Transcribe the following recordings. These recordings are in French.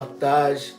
partage.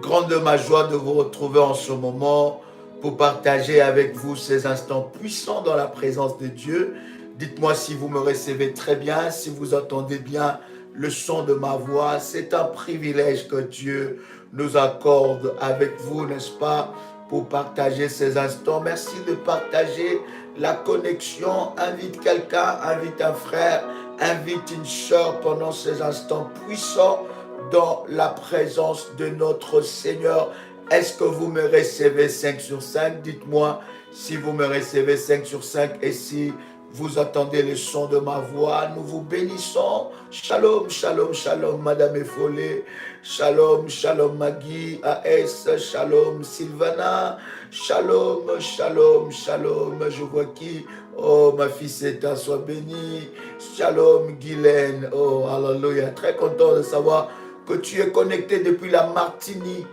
Grande ma joie de vous retrouver en ce moment pour partager avec vous ces instants puissants dans la présence de Dieu. Dites-moi si vous me recevez très bien, si vous entendez bien le son de ma voix. C'est un privilège que Dieu nous accorde avec vous, n'est-ce pas, pour partager ces instants. Merci de partager la connexion. Invite quelqu'un, invite un frère, invite une sœur pendant ces instants puissants dans la présence de notre Seigneur. Est-ce que vous me recevez 5 sur 5? Dites-moi si vous me recevez 5 sur 5 et si vous entendez le son de ma voix. Nous vous bénissons. Shalom, shalom, shalom, Madame Effolé. Shalom, shalom, Maggie, AS. Shalom, Sylvana. Shalom, shalom, shalom. Je vois qui? Oh, ma fille Seta, sois bénie. Shalom, Guylaine. Oh, alléluia. Très content de savoir que tu es connecté depuis la Martinique.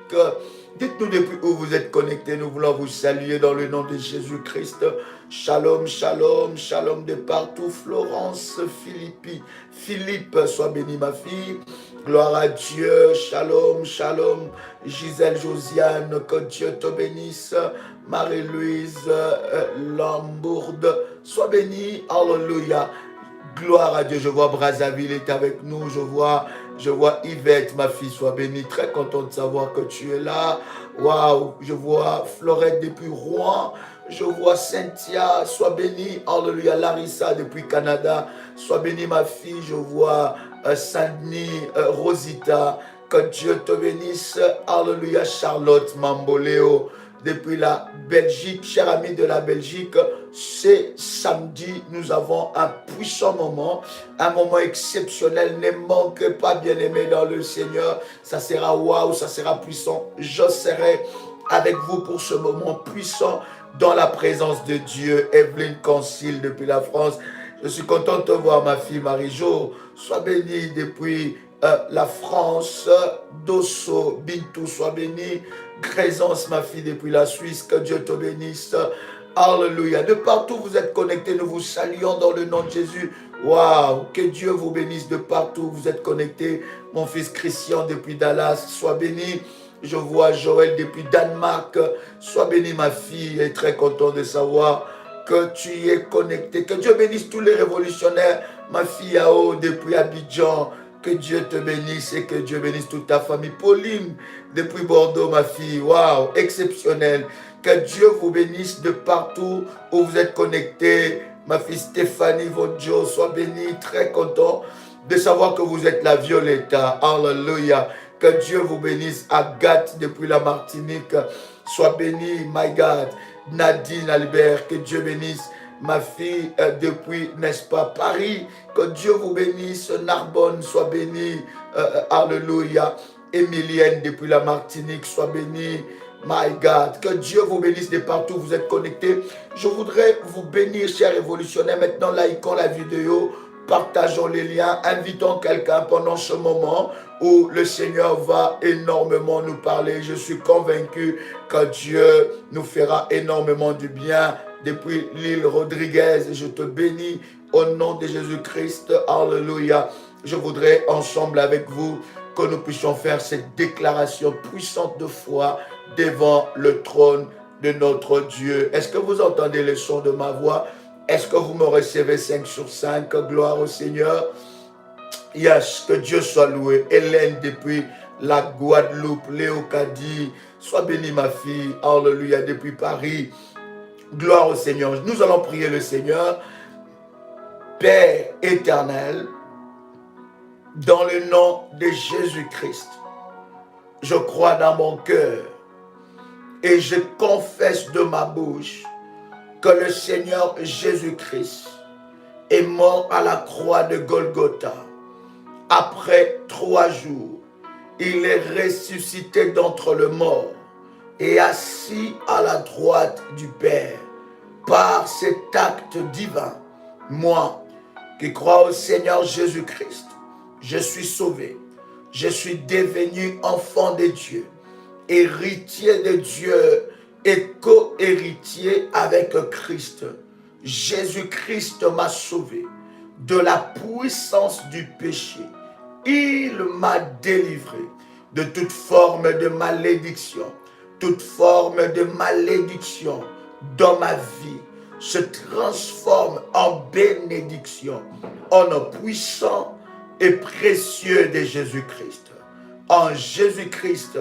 Dites-nous depuis où vous êtes connecté. Nous voulons vous saluer dans le nom de Jésus-Christ. Shalom, shalom, shalom de partout. Florence, Philippe, sois béni ma fille. Gloire à Dieu. Shalom, shalom. Gisèle, Josiane, que Dieu te bénisse. Marie-Louise, Lambourde, sois bénie. Alléluia. Gloire à Dieu. Je vois Brazzaville est avec nous. Je vois Yvette, ma fille, sois bénie. Très content de savoir que tu es là. Waouh. Je vois Florette depuis Rouen. Je vois Cynthia, sois bénie. Alléluia. Larissa depuis Canada. Sois bénie, ma fille. Je vois Saint-Denis, Rosita. Que Dieu te bénisse. Alléluia. Charlotte Mamboléo depuis la Belgique. Cher ami de la Belgique, c'est samedi, nous avons un puissant moment, un moment exceptionnel. Ne manquez pas, bien-aimés dans le Seigneur. Ça sera waouh, ça sera puissant. Je serai avec vous pour ce moment puissant dans la présence de Dieu. Evelyne Concile depuis la France. Je suis content de te voir, ma fille Marie-Jo. Sois bénie depuis la France. Dosso, Bintou, sois bénie. Grésance, ma fille, depuis la Suisse. Que Dieu te bénisse. Alléluia. De partout vous êtes connectés, nous vous saluons dans le nom de Jésus. Waouh. Que Dieu vous bénisse de partout vous êtes connectés. Mon fils Christian depuis Dallas, sois béni. Je vois Joël depuis Danemark. Sois béni, ma fille. Et très content de savoir que tu es connecté. Que Dieu bénisse tous les révolutionnaires. Ma fille Ao depuis Abidjan. Que Dieu te bénisse et que Dieu bénisse toute ta famille. Pauline depuis Bordeaux, ma fille. Waouh, exceptionnel. Que Dieu vous bénisse de partout où vous êtes connectés. Ma fille Stéphanie Vodjo, sois bénie. Très content de savoir que vous êtes la Violetta. Alléluia. Que Dieu vous bénisse. Agathe depuis la Martinique. Sois bénie, my God. Nadine Albert, que Dieu bénisse. Ma fille depuis, n'est-ce pas, Paris. Que Dieu vous bénisse. Narbonne, sois bénie. Alléluia. Emilienne depuis la Martinique, sois bénie. My God, que Dieu vous bénisse de partout où vous êtes connectés. Je voudrais vous bénir, chers révolutionnaires. Maintenant, likons la vidéo, partageons les liens, invitons quelqu'un pendant ce moment où le Seigneur va énormément nous parler. Je suis convaincu que Dieu nous fera énormément du bien. Depuis l'île Rodriguez, je te bénis au nom de Jésus-Christ. Alléluia. Je voudrais ensemble avec vous que nous puissions faire cette déclaration puissante de foi devant le trône de notre Dieu. Est-ce que vous entendez le son de ma voix? Est-ce que vous me recevez 5 sur 5? Gloire au Seigneur. Yes, que Dieu soit loué. Hélène depuis la Guadeloupe, Léo Kadi, sois bénie ma fille. Alléluia, depuis Paris. Gloire au Seigneur. Nous allons prier le Seigneur. Père éternel, dans le nom de Jésus-Christ, je crois dans mon cœur et je confesse de ma bouche que le Seigneur Jésus-Christ est mort à la croix de Golgotha. Après 3 jours, il est ressuscité d'entre les morts et assis à la droite du Père. Par cet acte divin, moi qui crois au Seigneur Jésus-Christ, je suis sauvé. Je suis devenu enfant de Dieu, héritier de Dieu et co-héritier avec Christ. Jésus-Christ m'a sauvé de la puissance du péché. Il m'a délivré de toute forme de malédiction. Toute forme de malédiction dans ma vie se transforme en bénédiction, en nom puissant et précieux de Jésus-Christ. En Jésus-Christ,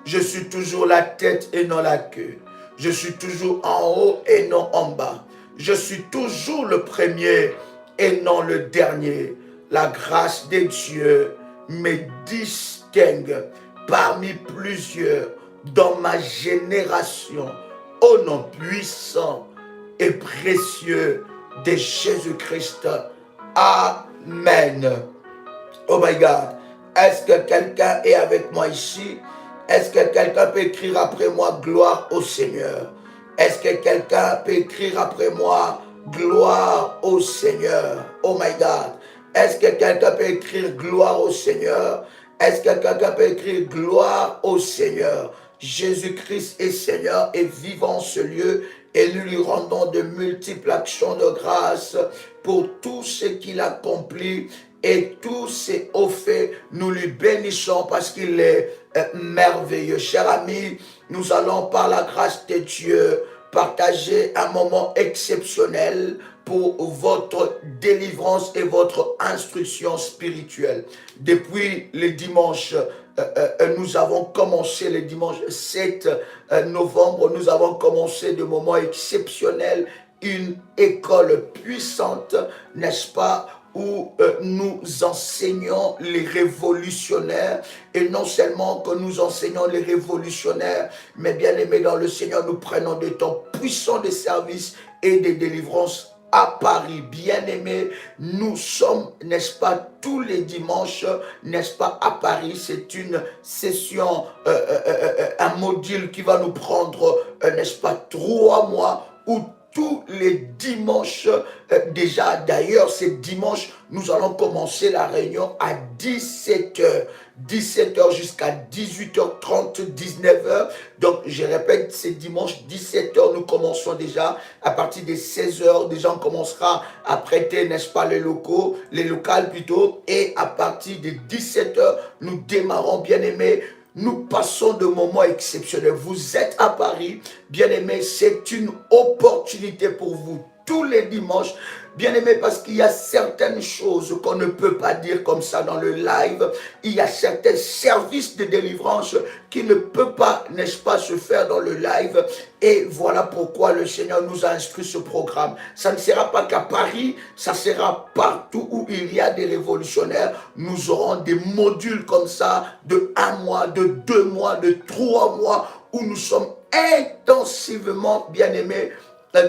je suis toujours la tête et non la queue. Je suis toujours en haut et non en bas. Je suis toujours le premier et non le dernier. La grâce de Dieu me distingue parmi plusieurs dans ma génération, au nom puissant et précieux de Jésus-Christ. Amen. Oh my God. Est-ce que quelqu'un est avec moi ici? Est-ce que quelqu'un peut écrire après moi gloire au Seigneur? Est-ce que quelqu'un peut écrire après moi gloire au Seigneur? Oh my God. Est-ce que quelqu'un peut écrire gloire au Seigneur? Est-ce que quelqu'un peut écrire gloire au Seigneur? Jésus-Christ est Seigneur et vivant ce lieu, et nous lui rendons de multiples actions de grâce pour tout ce qu'il accomplit et tous ses hauts faits. Nous lui bénissons parce qu'il est merveilleux. Chers amis, nous allons par la grâce de Dieu partager un moment exceptionnel pour votre délivrance et votre instruction spirituelle. Depuis le dimanche, nous avons commencé le dimanche 7 novembre, nous avons commencé de moments exceptionnels, une école puissante, n'est-ce pas, où nous enseignons les révolutionnaires, et non seulement que nous enseignons les révolutionnaires, mais bien aimés dans le Seigneur, nous prenons des temps puissants de service et de délivrance à Paris. Bien aimés, nous sommes, n'est-ce pas, tous les dimanches, n'est-ce pas, à Paris. C'est une session, un module qui va nous prendre, n'est-ce pas, 3 mois, où tous les dimanches, déjà d'ailleurs, ce dimanche, nous allons commencer la réunion à 17h. 17h jusqu'à 18h30, 19h. Donc, je répète, c'est dimanche 17h, nous commençons déjà. À partir de 16h, déjà, on commencera à prêter, n'est-ce pas, les locales plutôt. Et à partir de 17h, nous démarrons, bien aimés. Nous passons de moments exceptionnels. Vous êtes à Paris, bien aimés, c'est une opportunité pour vous tous les dimanches. Bien aimé, parce qu'il y a certaines choses qu'on ne peut pas dire comme ça dans le live. Il y a certains services de délivrance qui ne peuvent pas, n'est-ce pas, se faire dans le live. Et voilà pourquoi le Seigneur nous a instruit ce programme. Ça ne sera pas qu'à Paris, ça sera partout où il y a des révolutionnaires. Nous aurons des modules comme ça de 1 mois, de 2 mois, de 3 mois, où nous sommes intensivement, bien aimés,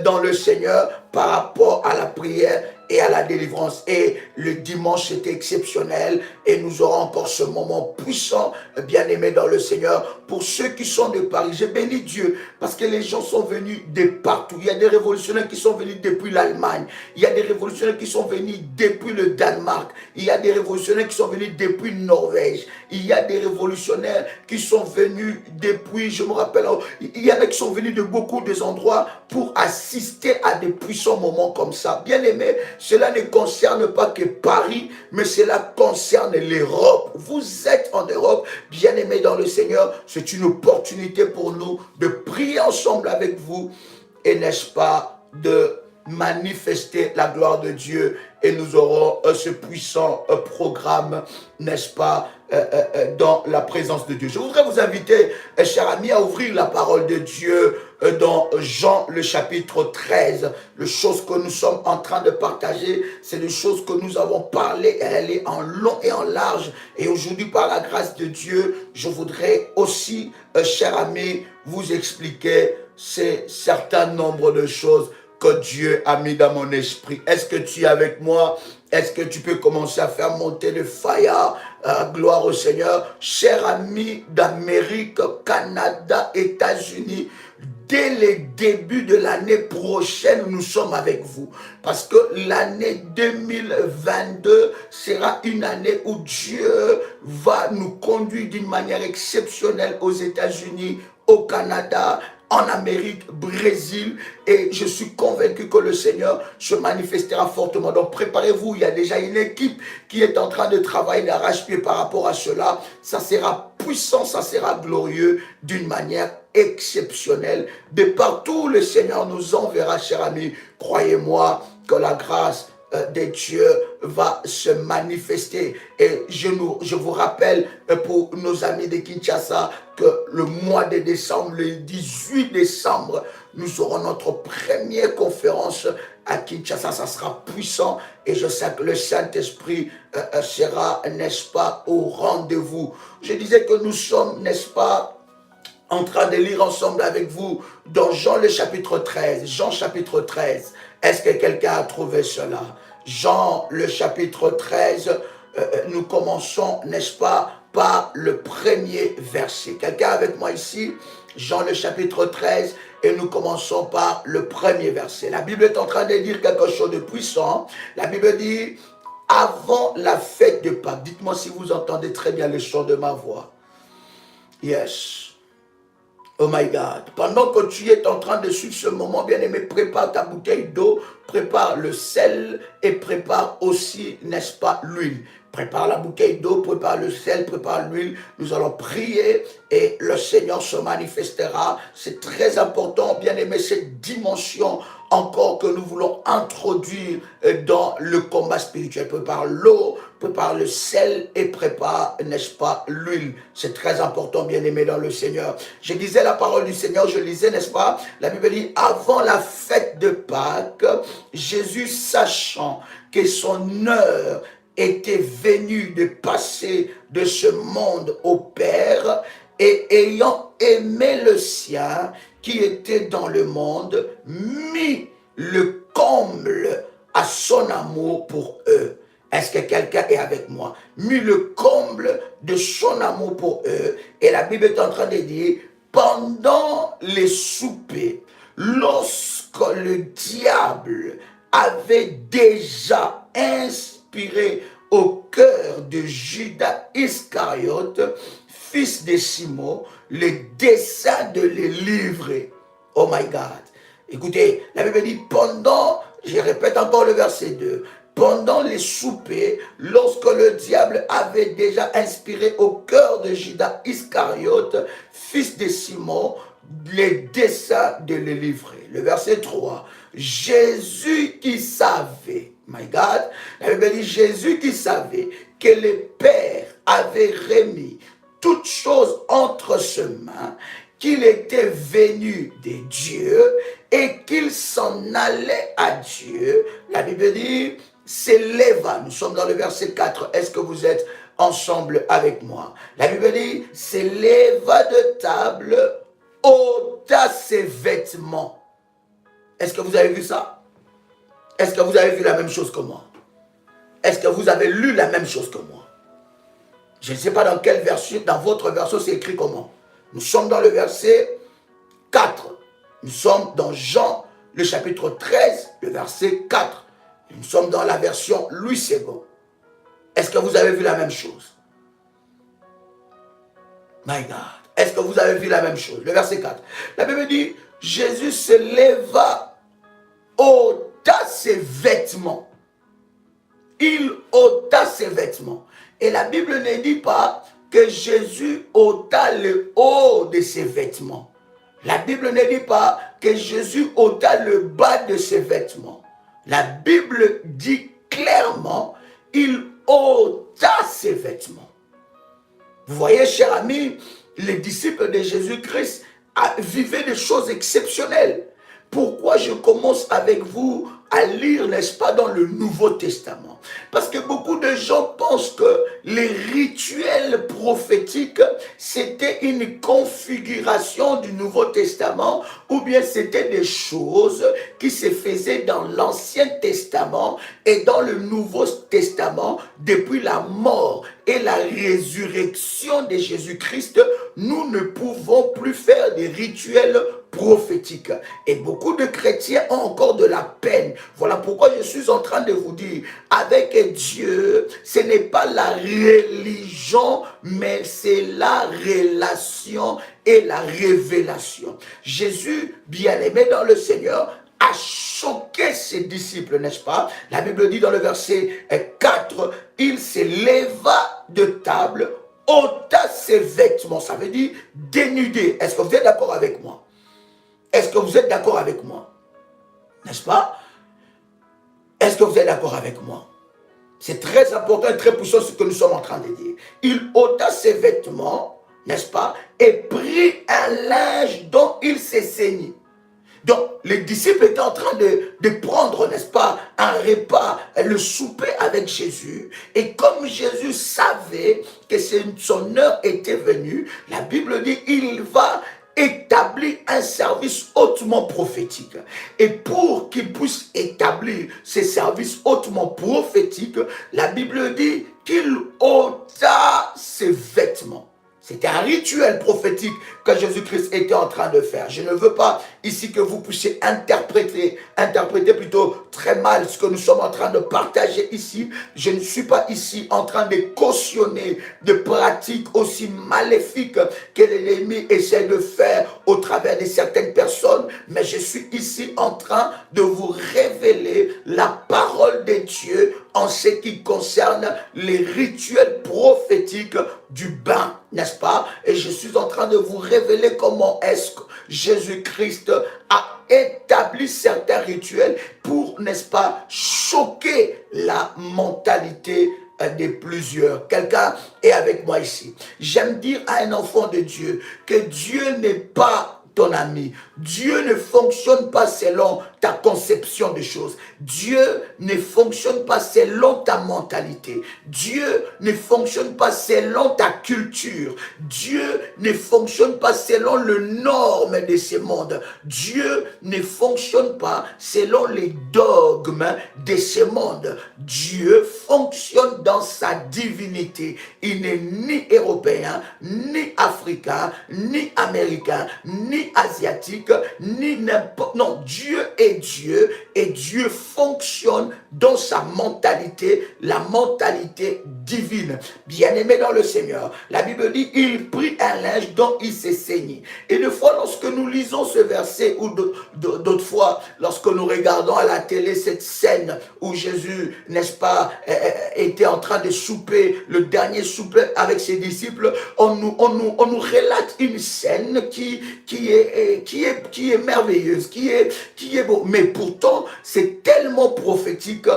dans le Seigneur par rapport à la prière et à la délivrance. Et le dimanche, c'était exceptionnel. Et nous aurons encore ce moment puissant, bien aimé dans le Seigneur. Pour ceux qui sont de Paris, j'ai béni Dieu parce que les gens sont venus de partout. Il y a des révolutionnaires qui sont venus depuis l'Allemagne. Il y a des révolutionnaires qui sont venus depuis le Danemark. Il y a des révolutionnaires qui sont venus depuis Norvège. Il y a des révolutionnaires qui sont venus depuis, je me rappelle, il y en a qui sont venus de beaucoup des endroits pour assister à des puissants moments comme ça. Bien aimé, cela ne concerne pas que Paris, mais cela concerne l'Europe. Vous êtes en Europe, bien aimé dans le Seigneur. C'est une opportunité pour nous de prier ensemble avec vous et, n'est-ce pas, de manifester la gloire de Dieu. Et nous aurons ce puissant programme, n'est-ce pas, dans la présence de Dieu. Je voudrais vous inviter, chers amis, à ouvrir la parole de Dieu dans Jean le chapitre 13. Les choses que nous sommes en train de partager, c'est des choses que nous avons parlé, elle est en long et en large. Et aujourd'hui, par la grâce de Dieu, je voudrais aussi, chers amis, vous expliquer ces certain nombre de choses que Dieu a mis dans mon esprit. Est-ce que tu es avec moi? Est-ce que tu peux commencer à faire monter le fire? Gloire au Seigneur. Chers amis d'Amérique, Canada, États-Unis, dès le début de l'année prochaine, nous sommes avec vous. Parce que l'année 2022 sera une année où Dieu va nous conduire d'une manière exceptionnelle aux États-Unis, au Canada, en Amérique, Brésil, et je suis convaincu que le Seigneur se manifestera fortement. Donc préparez-vous, il y a déjà une équipe qui est en train de travailler d'arrache-pied par rapport à cela. Ça sera puissant, ça sera glorieux d'une manière exceptionnelle. De partout, le Seigneur nous enverra, chers amis. Croyez-moi que la grâce de Dieu va se manifester. Et je vous rappelle pour nos amis de Kinshasa que le mois de décembre, le 18 décembre, nous aurons notre première conférence à Kinshasa. Ça sera puissant et je sais que le Saint-Esprit sera, n'est-ce pas, au rendez-vous. Je disais que nous sommes, n'est-ce pas, en train de lire ensemble avec vous dans Jean le chapitre 13. Jean chapitre 13. Est-ce que quelqu'un a trouvé cela? Jean le chapitre 13, nous commençons, n'est-ce pas, par le premier verset. Quelqu'un avec moi ici? Jean le chapitre 13, et nous commençons par le premier verset. La Bible est en train de dire quelque chose de puissant. La Bible dit, avant la fête de Pâques. Dites-moi si vous entendez très bien le son de ma voix. Yes. Oh my God. Pendant que tu es en train de suivre ce moment, bien-aimé, prépare ta bouteille d'eau, prépare le sel et prépare aussi, n'est-ce pas, l'huile. Prépare la bouteille d'eau, prépare le sel, prépare l'huile. Nous allons prier et le Seigneur se manifestera. C'est très important, bien-aimé, cette dimension encore que nous voulons introduire dans le combat spirituel. Prépare l'eau, prépare le sel et prépare, n'est-ce pas, l'huile. C'est très important, bien-aimé, dans le Seigneur. Je disais la parole du Seigneur, je lisais, n'est-ce pas, la Bible dit, avant la fête de Pâques, Jésus, sachant que son heure était venu de passer de ce monde au Père, et ayant aimé le sien qui était dans le monde, mit le comble à son amour pour eux. Est-ce que quelqu'un est avec moi? Mis le comble de son amour pour eux. Et la Bible est en train de dire, pendant les soupers, lorsque le diable avait déjà inspiré au cœur de Judas Iscariote, fils de Simon, le dessein de les livrer. Oh my God. Écoutez, la Bible dit, pendant, je répète encore le verset 2, pendant les soupers, lorsque le diable avait déjà inspiré au cœur de Judas Iscariote, fils de Simon, les desseins de les livrer. Le verset 3, Jésus qui savait, my God, la Bible dit Jésus qui savait que le Père avait remis toutes choses entre ses mains, qu'il était venu de Dieu et qu'il s'en allait à Dieu. La Bible dit, s'éleva. Nous sommes dans le verset 4. Est-ce que vous êtes ensemble avec moi? La Bible dit, s'éleva de table, ôta ses vêtements. Est-ce que vous avez vu ça? Est-ce que vous avez vu la même chose que moi? Est-ce que vous avez lu la même chose que moi? Je ne sais pas dans quelle version, dans votre version, c'est écrit comment. Nous sommes dans le verset 4. Nous sommes dans Jean, le chapitre 13, le verset 4. Nous sommes dans la version Louis II. Est-ce que vous avez vu la même chose? My God. Est-ce que vous avez vu la même chose? Le verset 4. La Bible dit, Jésus se leva, ôta ses vêtements. Il ôta ses vêtements. Et la Bible ne dit pas que Jésus ôta le haut de ses vêtements. La Bible ne dit pas que Jésus ôta le bas de ses vêtements. La Bible dit clairement, il ôta ses vêtements. Vous voyez, chers amis, les disciples de Jésus-Christ vivaient des choses exceptionnelles. Pourquoi je commence avec vous à lire, n'est-ce pas, dans le Nouveau Testament? Parce que beaucoup de gens pensent que les rituels prophétiques, c'était une configuration du Nouveau Testament, ou bien c'était des choses qui se faisaient dans l'Ancien Testament et dans le Nouveau Testament. Depuis la mort et la résurrection de Jésus-Christ, nous ne pouvons plus faire des rituels prophétique. Et beaucoup de chrétiens ont encore de la peine. Voilà pourquoi je suis en train de vous dire, avec Dieu, ce n'est pas la religion, mais c'est la relation et la révélation. Jésus, bien-aimé dans le Seigneur, a choqué ses disciples, n'est-ce pas? La Bible dit dans le verset 4, il se leva de table, ôta ses vêtements, ça veut dire dénudé. Est-ce que vous êtes d'accord avec moi? Est-ce que vous êtes d'accord avec moi? N'est-ce pas? Est-ce que vous êtes d'accord avec moi? C'est très important et très puissant ce que nous sommes en train de dire. Il ôta ses vêtements, n'est-ce pas? Et prit un linge dont il s'est saigné. Donc, les disciples étaient en train de prendre, n'est-ce pas, un repas, le souper avec Jésus. Et comme Jésus savait que son heure était venue, la Bible dit, il va établir un service hautement prophétique. Et pour qu'il puisse établir ce service hautement prophétique, la Bible dit qu'il ôta ses vêtements. C'était un rituel prophétique que Jésus-Christ était en train de faire. Je ne veux pas ici que vous puissiez interpréter plutôt très mal ce que nous sommes en train de partager ici. Je ne suis pas ici en train de cautionner de pratiques aussi maléfiques que l'ennemi essaie de faire au travers de certaines personnes, mais je suis ici en train de vous révéler la parole de Dieu en ce qui concerne les rituels prophétiques du bain, n'est-ce pas? Et je suis en train de vous révéler comment est-ce que Jésus-Christ a établi certains rituels pour, n'est-ce pas, choquer la mentalité de plusieurs. Quelqu'un est avec moi ici. J'aime dire à un enfant de Dieu que Dieu n'est pas ton ami. Dieu ne fonctionne pas selon ta conception des choses. Dieu ne fonctionne pas selon ta mentalité. Dieu ne fonctionne pas selon ta culture. Dieu ne fonctionne pas selon le norme de ce monde. Dieu ne fonctionne pas selon les dogmes de ce monde. Dieu fonctionne dans sa divinité. Il n'est ni européen, ni africain, ni américain, ni asiatique, ni n'importe... Non, Dieu est Dieu et Dieu fonctionne dans sa mentalité, la mentalité divine. Bien-aimé dans le Seigneur, la Bible dit, il prit un linge dont il s'est saigné. Et des fois, lorsque nous lisons ce verset, ou d'autres fois, lorsque nous regardons à la télé cette scène où Jésus, n'est-ce pas, était en train de souper, le dernier souper avec ses disciples, on nous relate une scène qui est merveilleuse, qui est beau. Mais pourtant, c'est tellement prophétique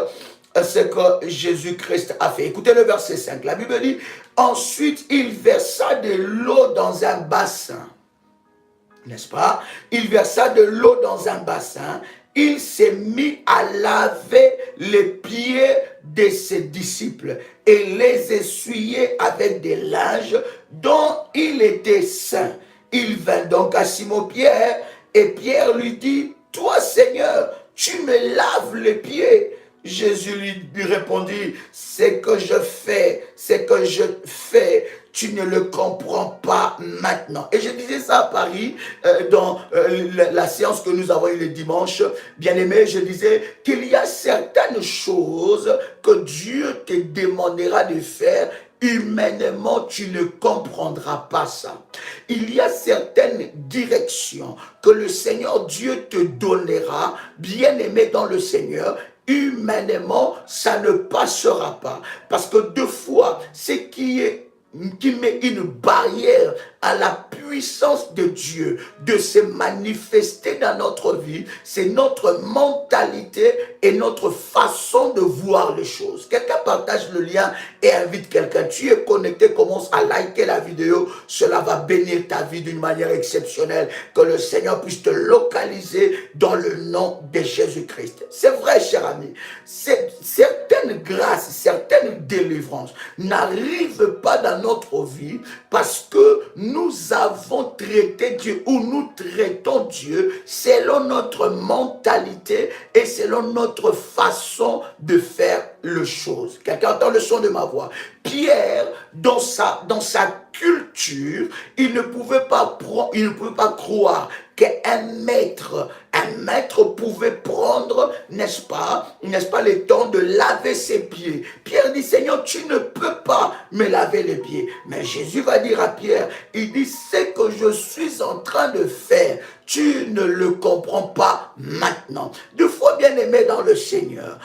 ce que Jésus-Christ a fait. Écoutez le verset 5. La Bible dit, ensuite, il versa de l'eau dans un bassin. N'est-ce pas? Il versa de l'eau dans un bassin. Il s'est mis à laver les pieds de ses disciples et les essuyer avec des linges dont il était saint. Il vint donc à Simon-Pierre et Pierre lui dit, « Toi, Seigneur, tu me laves les pieds. » Jésus lui répondit, « Ce que je fais, tu ne le comprends pas maintenant. » Et je disais ça à Paris, dans la séance que nous avons eue le dimanche. Bien aimé, je disais qu'il y a certaines choses que Dieu te demandera de faire. Humainement, tu ne comprendras pas ça. Il y a certaines directions que le Seigneur Dieu te donnera, bien aimé dans le Seigneur. Humainement, ça ne passera pas. Parce que deux fois, ce qui met une barrière à la puissance de Dieu de se manifester dans notre vie, c'est notre mentalité et notre façon de voir les choses. Quelqu'un partage le lien et invite quelqu'un. Tu es connecté, commence à liker la vidéo. Cela va bénir ta vie d'une manière exceptionnelle. Que le Seigneur puisse te localiser dans le nom de Jésus-Christ. C'est vrai, cher ami. Certaines grâces, certaines délivrances n'arrivent pas dans notre vie parce que nous avons avons traité Dieu, ou nous traitons Dieu selon notre mentalité et selon notre façon de faire les choses. Quelqu'un entend le son de ma voix. Pierre, dans sa culture, il ne pouvait pas croire qu'un maître pouvait prendre, n'est-ce pas, le temps de laver ses pieds. Pierre dit, Seigneur, tu ne peux pas me laver les pieds. Mais Jésus va dire à Pierre, il dit, ce que je suis en train de faire, tu ne le comprends pas maintenant. Deux fois bien aimé dans le Seigneur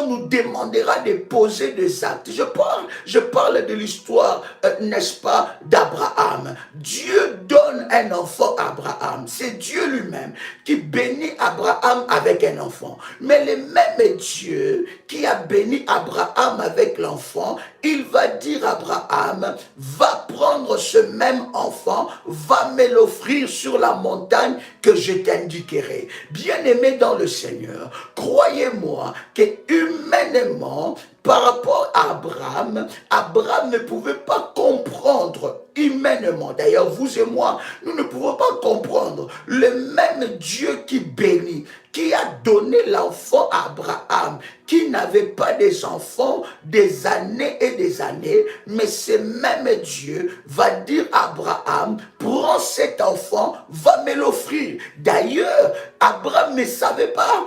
nous demandera de poser des actes. Je parle de l'histoire, n'est-ce pas, d'Abraham. Dieu donne un enfant à Abraham. C'est Dieu lui-même qui bénit Abraham avec un enfant. Mais le même Dieu qui a béni Abraham avec l'enfant, il va dire à Abraham, va prendre ce même enfant, va me l'offrir sur la montagne que je t'indiquerai. Bien-aimé dans le Seigneur, croyez-moi que humainement, par rapport à Abraham ne pouvait pas comprendre humainement. D'ailleurs, vous et moi, nous ne pouvons pas comprendre le même Dieu qui bénit, qui a donné l'enfant à Abraham, qui n'avait pas des enfants des années et des années, mais ce même Dieu va dire à Abraham, prends cet enfant, va me l'offrir. D'ailleurs, Abraham ne savait pas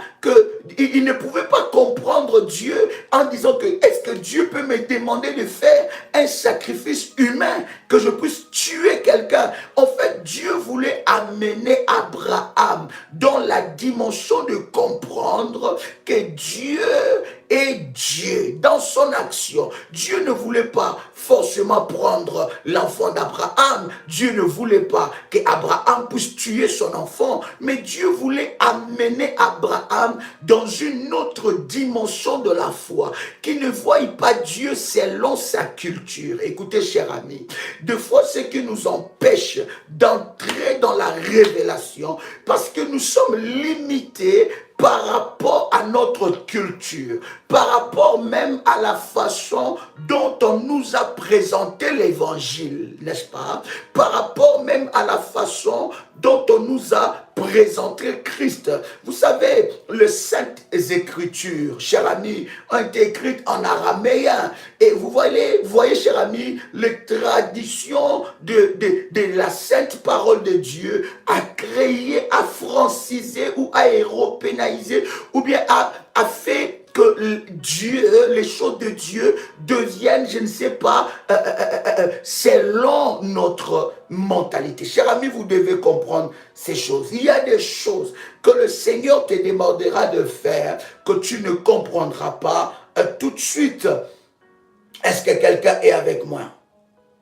il ne pouvait pas comprendre Dieu en disant que est-ce que Dieu peut me demander de faire un sacrifice humain, que je puisse tuer quelqu'un. En fait, Dieu voulait amener Abraham dans la dimension de comprendre que Dieu est Dieu dans son action. Dieu ne voulait pas forcément prendre l'enfant d'Abraham. Dieu ne voulait pas qu'Abraham puisse tuer son enfant, mais Dieu voulait amener Abraham dans une autre dimension de la foi, qui ne voit pas Dieu selon sa culture. Écoutez, cher ami, des fois, ce qui nous empêche d'entrer dans la révélation, parce que nous sommes limités par rapport à notre culture, par rapport même à la façon dont on nous a présenté l'évangile, n'est-ce pas? Par rapport même à la façon dont on nous a présenté Christ. Vous savez, les Saintes Écritures, chers amis, ont été écrites en araméen. Et vous voyez, chers amis, les traditions de la sainte parole de Dieu a créé, a francisé ou a européanisé, ou bien a fait que Dieu, les choses de Dieu deviennent, je ne sais pas, selon notre mentalité. Chers amis, vous devez comprendre ces choses. Il y a des choses que le Seigneur te demandera de faire que tu ne comprendras pas tout de suite. Est-ce que quelqu'un est avec moi?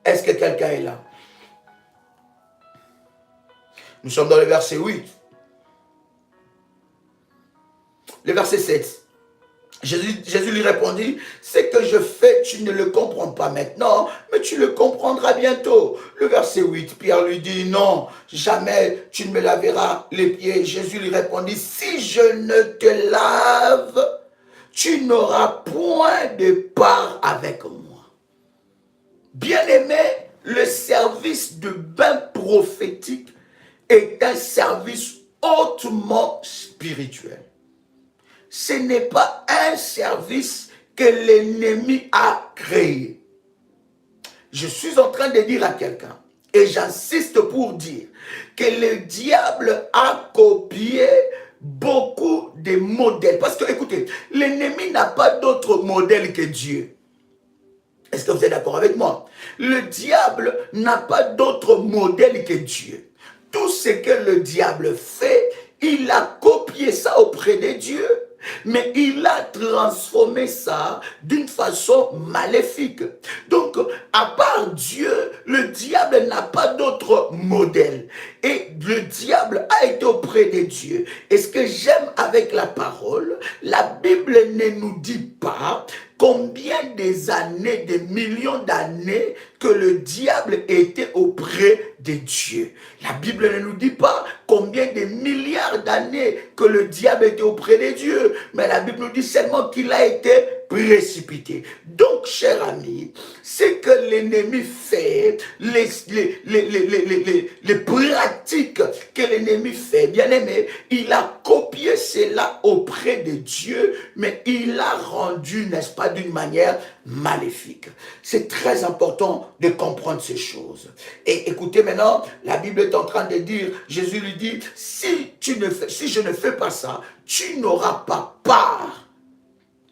Est-ce que quelqu'un est là? Nous sommes dans le verset 8. Le verset 7. Jésus lui répondit, ce que je fais, tu ne le comprends pas maintenant, mais tu le comprendras bientôt. Le verset 8, Pierre lui dit, non, jamais tu ne me laveras les pieds. Jésus lui répondit, si je ne te lave, tu n'auras point de part avec moi. Bien-aimé, le service de bain prophétique est un service hautement spirituel. Ce n'est pas un service que l'ennemi a créé. Je suis en train de dire à quelqu'un, et j'insiste pour dire, que le diable a copié beaucoup de modèles. Parce que, écoutez, l'ennemi n'a pas d'autre modèle que Dieu. Est-ce que vous êtes d'accord avec moi? Le diable n'a pas d'autre modèle que Dieu. Tout ce que le diable fait, il a copié ça auprès de Dieu. Mais il a transformé ça d'une façon maléfique. Donc, à part Dieu, le diable n'a pas d'autre modèle. Et le diable a été auprès de Dieu. Et ce que j'aime avec la parole, la Bible ne nous dit pas combien des années, des millions d'années que le diable était auprès de Dieu. La Bible ne nous dit pas combien de milliards d'années que le diable était auprès de Dieu, mais la Bible nous dit seulement qu'il a été précipité. Donc, cher ami, ce que l'ennemi fait, les pratiques que l'ennemi fait, bien aimé, il a copié cela auprès de Dieu, mais il l'a rendu, n'est-ce pas, d'une manière maléfique. C'est très important de comprendre ces choses. Et écoutez maintenant, la Bible est en train de dire, Jésus lui dit, si je ne fais pas ça, tu n'auras pas part.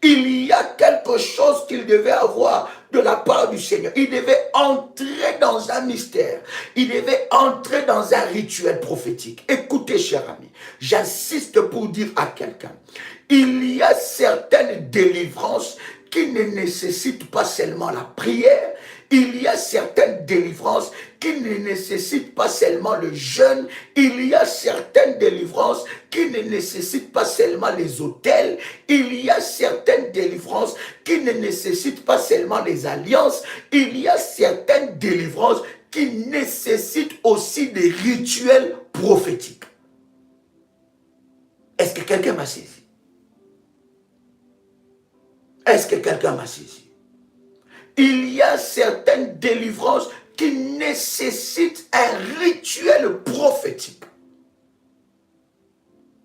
Il y a quelque chose qu'il devait avoir de la part du Seigneur. Il devait entrer dans un mystère. Il devait entrer dans un rituel prophétique. Écoutez, cher ami, j'insiste pour dire à quelqu'un, il y a certaines délivrances qui ne nécessitent pas seulement la prière. Il y a certaines délivrances qui ne nécessitent pas seulement le jeûne. Il y a certaines délivrances qui ne nécessitent pas seulement les autels. Il y a certaines délivrances qui ne nécessitent pas seulement les alliances. Il y a certaines délivrances qui nécessitent aussi des rituels prophétiques. Est-ce que quelqu'un m'a saisi? Est-ce que quelqu'un m'a saisi? Il y a certaines délivrances qui nécessitent un rituel prophétique.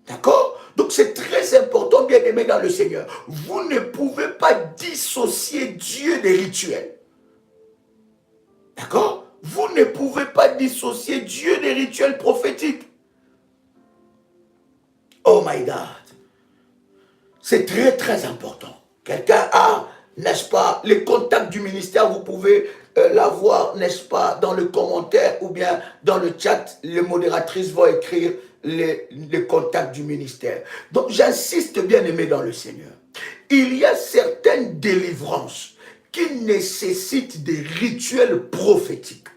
D'accord? Donc c'est très important, bien aimé dans le Seigneur. Vous ne pouvez pas dissocier Dieu des rituels. D'accord? Vous ne pouvez pas dissocier Dieu des rituels prophétiques. Oh my God. C'est très très important. Quelqu'un a, n'est-ce pas, les contacts du ministère, vous pouvez l'avoir, n'est-ce pas, dans le commentaire ou bien dans le chat, les modératrices vont écrire les contacts du ministère. Donc j'insiste, bien aimé dans le Seigneur. Il y a certaines délivrances qui nécessitent des rituels prophétiques.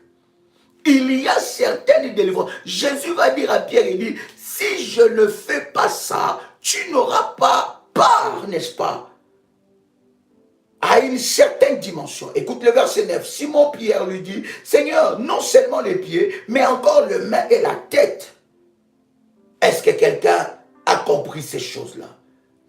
Il y a certaines délivrances. Jésus va dire à Pierre, il dit, si je ne fais pas ça, tu n'auras pas part, n'est-ce pas, à une certaine dimension. Écoute le verset 9. Simon-Pierre lui dit, Seigneur, non seulement les pieds, mais encore le main et la tête. Est-ce que quelqu'un a compris ces choses-là?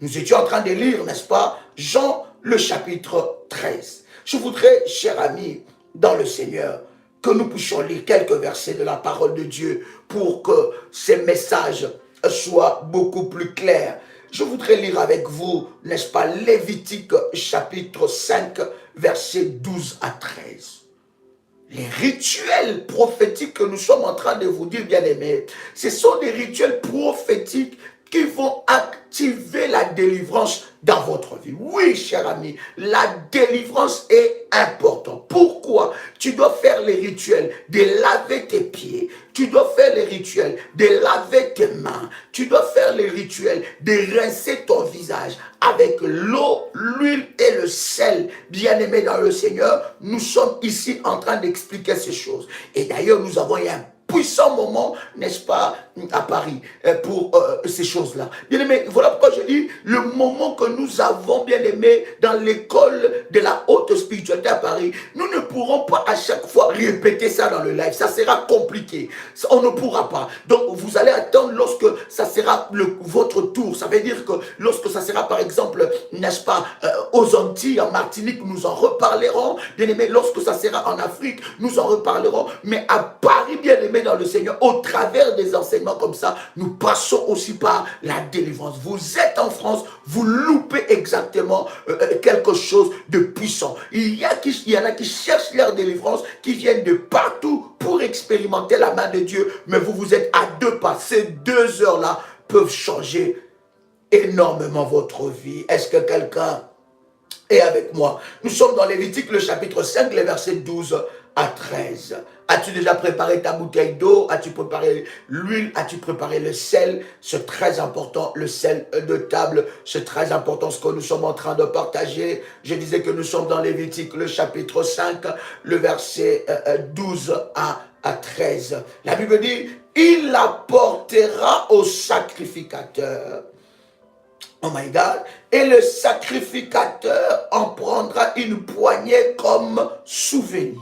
Nous étions en train de lire, n'est-ce pas, Jean, le chapitre 13. Je voudrais, cher ami, dans le Seigneur, que nous puissions lire quelques versets de la parole de Dieu pour que ces messages soient beaucoup plus clairs. Je voudrais lire avec vous, n'est-ce pas, Lévitique chapitre 5, versets 12 à 13. Les rituels prophétiques que nous sommes en train de vous dire, bien aimés, ce sont des rituels prophétiques qui vont activer la délivrance dans votre vie. Oui, cher ami, la délivrance est importante. Pourquoi? Tu dois faire les rituels de laver tes pieds. Tu dois faire les rituels de laver tes mains. Tu dois faire les rituels de rincer ton visage avec l'eau, l'huile et le sel. Bien-aimés dans le Seigneur, nous sommes ici en train d'expliquer ces choses. Et d'ailleurs, nous avons eu un puissant moment, n'est-ce pas, à Paris, pour ces choses-là. Bien aimé, voilà pourquoi je dis, le moment que nous avons, bien aimé, dans l'école de la haute spiritualité à Paris, nous ne pourrons pas à chaque fois répéter ça dans le live. Ça sera compliqué. On ne pourra pas. Donc, vous allez attendre lorsque ça sera votre tour. Ça veut dire que lorsque ça sera, par exemple, n'est-ce pas, aux Antilles, en Martinique, nous en reparlerons. Bien aimé, lorsque ça sera en Afrique, nous en reparlerons. Mais à Paris, bien aimé, dans le Seigneur, au travers des enseignements comme ça, nous passons aussi par la délivrance. Vous êtes en France, vous loupez exactement quelque chose de puissant. Il y en a qui cherchent leur délivrance, qui viennent de partout pour expérimenter la main de Dieu, mais vous êtes à 2 pas. Ces 2 heures-là peuvent changer énormément votre vie. Est-ce que quelqu'un est avec moi? Nous sommes dans Lévitique, le chapitre 5, les versets 12 à 13. As-tu déjà préparé ta bouteille d'eau? As-tu préparé l'huile? As-tu préparé le sel? C'est très important, le sel de table, c'est très important ce que nous sommes en train de partager. Je disais que nous sommes dans Lévitique, le chapitre 5, le verset 12 à 13. La Bible dit, il apportera au sacrificateur. Oh my God. Et le sacrificateur en prendra une poignée comme souvenir.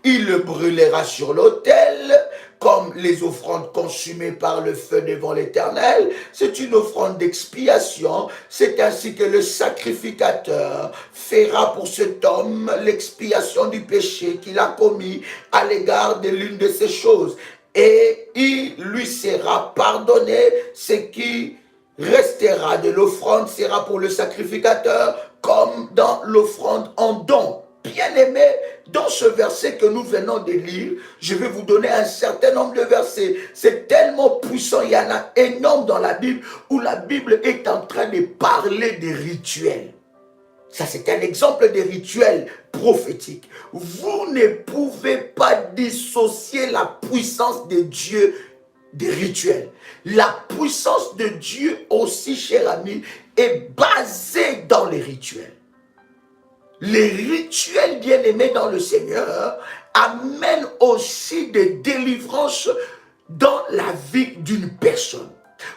Il le brûlera sur l'autel, comme les offrandes consumées par le feu devant l'Éternel. C'est une offrande d'expiation. C'est ainsi que le sacrificateur fera pour cet homme l'expiation du péché qu'il a commis à l'égard de l'une de ces choses. Et il lui sera pardonné. Ce qui restera de l'offrande sera pour le sacrificateur comme dans l'offrande en don. Bien-aimé, dans ce verset que nous venons de lire, je vais vous donner un certain nombre de versets. C'est tellement puissant, il y en a énorme dans la Bible, où la Bible est en train de parler des rituels. Ça, c'est un exemple des rituels prophétiques. Vous ne pouvez pas dissocier la puissance de Dieu des rituels. La puissance de Dieu aussi, cher ami, est basée dans les rituels. Les rituels bien-aimés dans le Seigneur amènent aussi des délivrances dans la vie d'une personne.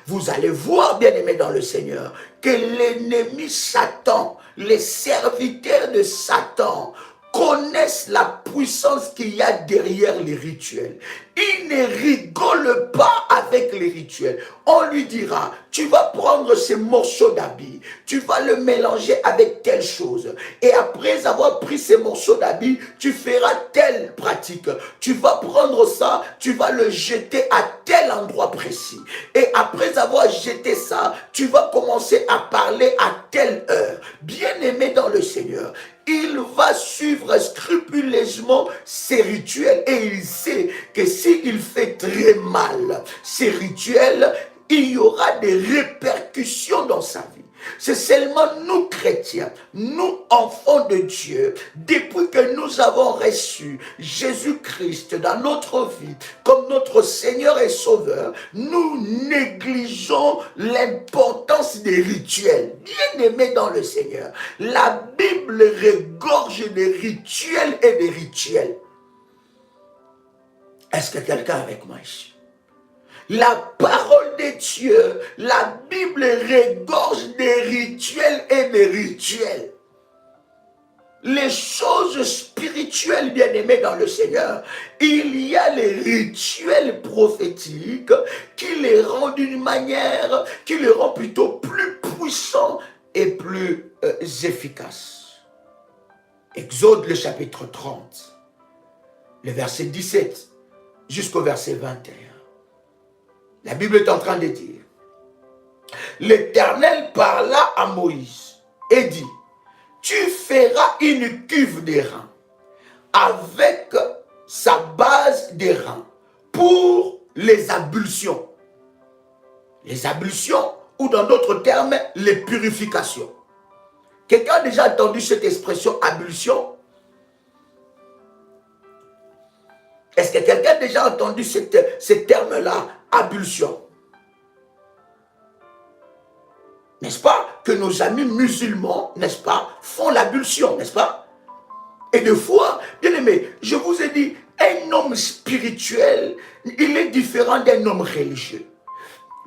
Vous allez voir, bien-aimés dans le Seigneur, que l'ennemi Satan, les serviteurs de Satan, connaissent la puissance qu'il y a derrière les rituels. Il ne rigole pas avec les rituels. On lui dira, tu vas prendre ces morceaux d'habit, tu vas le mélanger avec telle chose. Et après avoir pris ces morceaux d'habit, tu feras telle pratique. Tu vas prendre ça, tu vas le jeter à tel endroit précis. Et après avoir jeté ça, tu vas commencer à parler à telle heure. Bien-aimé dans le Seigneur, il va suivre scrupuleusement ces rituels et il sait que s'il fait très mal ces rituels, il y aura des répercussions dans sa vie. C'est seulement nous chrétiens, nous enfants de Dieu, depuis que nous avons reçu Jésus-Christ dans notre vie comme notre Seigneur et Sauveur, nous négligeons l'importance des rituels. Bien-aimés dans le Seigneur, la Bible regorge des rituels et des rituels. Est-ce que quelqu'un est avec moi ici? La parole de Dieu, la Bible regorge des rituels et des rituels. Les choses spirituelles bien-aimées dans le Seigneur, il y a les rituels prophétiques qui les rendent d'une manière, qui les rend plutôt plus puissants et plus efficaces. Exode le chapitre 30, le verset 17 jusqu'au verset 21. La Bible est en train de dire, l'Éternel parla à Moïse et dit, tu feras une cuve d'airain avec sa base d'airain pour les ablutions. Les ablutions, ou dans d'autres termes, les purifications. Quelqu'un a déjà entendu cette expression ablution? Est-ce que quelqu'un a déjà entendu ce terme-là, ablution? N'est-ce pas que nos amis musulmans, n'est-ce pas, font l'ablution, n'est-ce pas? Et des fois, bien aimé, je vous ai dit, un homme spirituel, il est différent d'un homme religieux.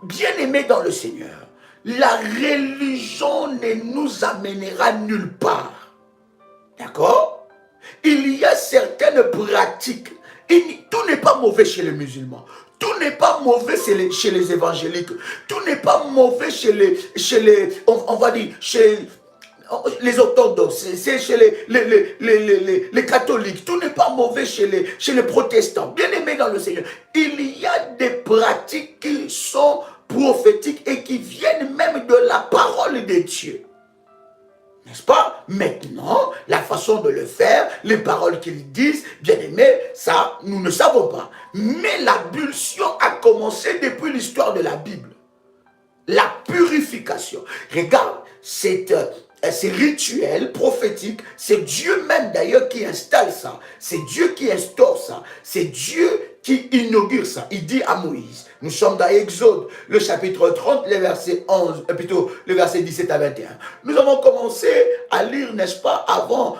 Bien aimé dans le Seigneur, la religion ne nous amènera nulle part. D'accord? Il y a certaines pratiques. Tout n'est pas mauvais chez les musulmans. Tout n'est pas mauvais chez les évangéliques. Tout n'est pas mauvais chez les on va dire, chez les orthodoxes, chez les catholiques. Tout n'est pas mauvais chez les protestants. Bien aimés dans le Seigneur, il y a des pratiques qui sont prophétiques et qui viennent même de la parole de Dieu. N'est-ce pas? Maintenant, la façon de le faire, les paroles qu'ils disent, bien aimé, ça, nous ne savons pas. Mais l'ablution a commencé depuis l'histoire de la Bible. La purification. Regarde, ces rituels prophétiques, c'est Dieu même d'ailleurs qui installe ça. C'est Dieu qui instaure ça. C'est Dieu qui inaugure ça. Il dit à Moïse, nous sommes dans Exode, le chapitre 30, le verset 11, plutôt le verset 17 à 21. Nous avons commencé à lire, n'est-ce pas, avant